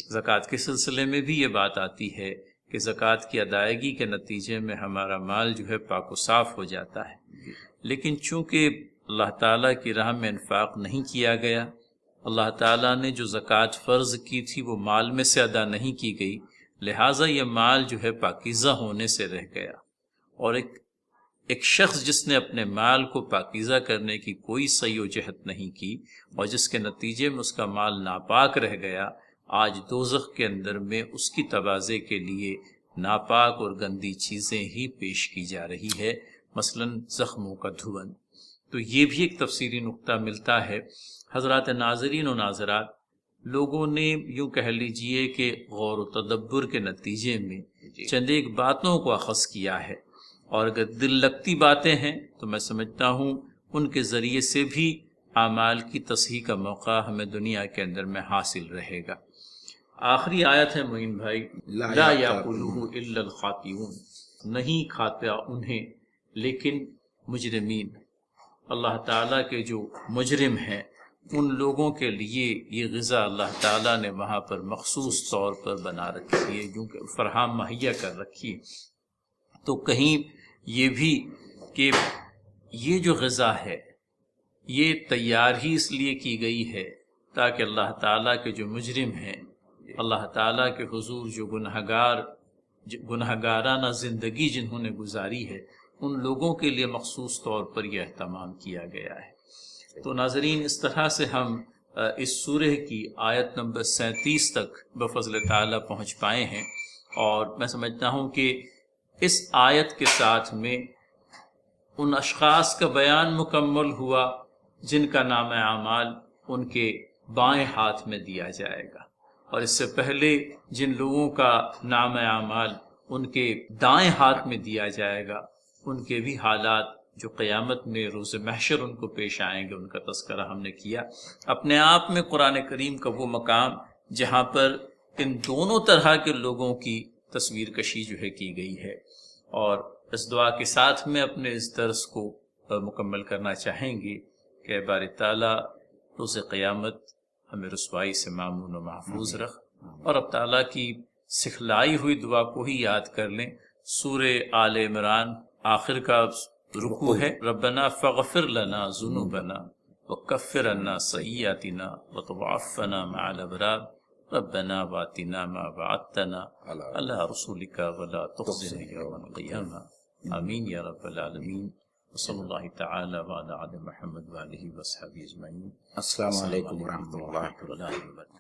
Speaker 1: زکوٰۃ کے سلسلے میں بھی یہ بات آتی ہے کہ زکوٰۃ کی ادائیگی کے نتیجے میں ہمارا مال جو ہے پاک و صاف ہو جاتا ہے، لیکن چونکہ اللہ تعالیٰ کی راہ میں انفاق نہیں کیا گیا، اللہ تعالیٰ نے جو زکوٰۃ فرض کی تھی وہ مال میں سے ادا نہیں کی گئی، لہٰذا یہ مال جو ہے پاکیزہ ہونے سے رہ گیا۔ اور ایک شخص جس نے اپنے مال کو پاکیزہ کرنے کی کوئی سعی و جہد نہیں کی، اور جس کے نتیجے میں اس کا مال ناپاک رہ گیا، آج دوزخ کے اندر میں اس کی تواضع کے لیے ناپاک اور گندی چیزیں ہی پیش کی جا رہی ہے، مثلاً زخموں کا دھون۔ تو یہ بھی ایک تفصیلی نقطہ ملتا ہے۔ حضرات ناظرین و ناظرات، لوگوں نے یوں کہہ لیجئے کہ غور و تدبر کے نتیجے میں چند ایک باتوں کو اخذ کیا ہے، اور اگر دل لگتی باتیں ہیں تو میں سمجھتا ہوں ان کے ذریعے سے بھی اعمال کی تصحیح کا موقع ہمیں دنیا کے اندر میں حاصل رہے گا۔ آخری آیت ہے معین بھائی، لا یاکلہ الا الخاطئون، نہیں کھاتا انہیں لیکن مجرمین۔ اللہ تعالیٰ کے جو مجرم ہیں ان لوگوں کے لیے یہ غذا اللہ تعالیٰ نے وہاں پر مخصوص طور پر بنا رکھی ہے، جو کہ فراہم مہیا کر رکھی ہے۔ تو کہیں یہ بھی کہ یہ جو غذا ہے یہ تیار ہی اس لیے کی گئی ہے تاکہ اللہ تعالیٰ کے جو مجرم ہیں، اللہ تعالیٰ کے حضور جو گنہگارانہ زندگی جنہوں نے گزاری ہے، ان لوگوں کے لیے مخصوص طور پر یہ اہتمام کیا گیا ہے۔ تو ناظرین، اس طرح سے ہم اس سورہ کی آیت نمبر 37 تک بفضل تعالیٰ پہنچ پائے ہیں، اور میں سمجھتا ہوں کہ اس آیت کے ساتھ میں ان اشخاص کا بیان مکمل ہوا جن کا نام اعمال ان کے بائیں ہاتھ میں دیا جائے گا، اور اس سے پہلے جن لوگوں کا نام اعمال ان کے دائیں ہاتھ میں دیا جائے گا، ان کے بھی حالات جو قیامت میں روز محشر ان کو پیش آئیں گے، ان کا تذکرہ ہم نے کیا۔ اپنے آپ میں قرآن کریم کا وہ مقام جہاں پر ان دونوں طرح کے لوگوں کی تصویر کشی جو ہے کی گئی ہے، اور اس دعا کے ساتھ میں اپنے اس درس کو مکمل کرنا چاہیں گے کہ اے باری تعالیٰ روز قیامت ہمیں رسوائی سے معمون و محفوظ رکھ، اور اب تعالیٰ کی سکھلائی ہوئی دعا کو ہی یاد کر لیں۔ سورہ آل عمران آخر کا رکوع ہے، ربنا فاغفر لنا ذنوبنا وکفر عنا سیئاتنا وتوفنا مع الابرار ربنا وآتنا ما وعدتنا على رسولك ولا تخزنا يوم القيامة آمین یا رب العالمین۔ وصلی اللہ تعالی وعلی آل محمد وآلہ وصحبہ اجمعین۔
Speaker 2: السلام علیکم ورحمۃ اللہ
Speaker 1: وبرکاتہ۔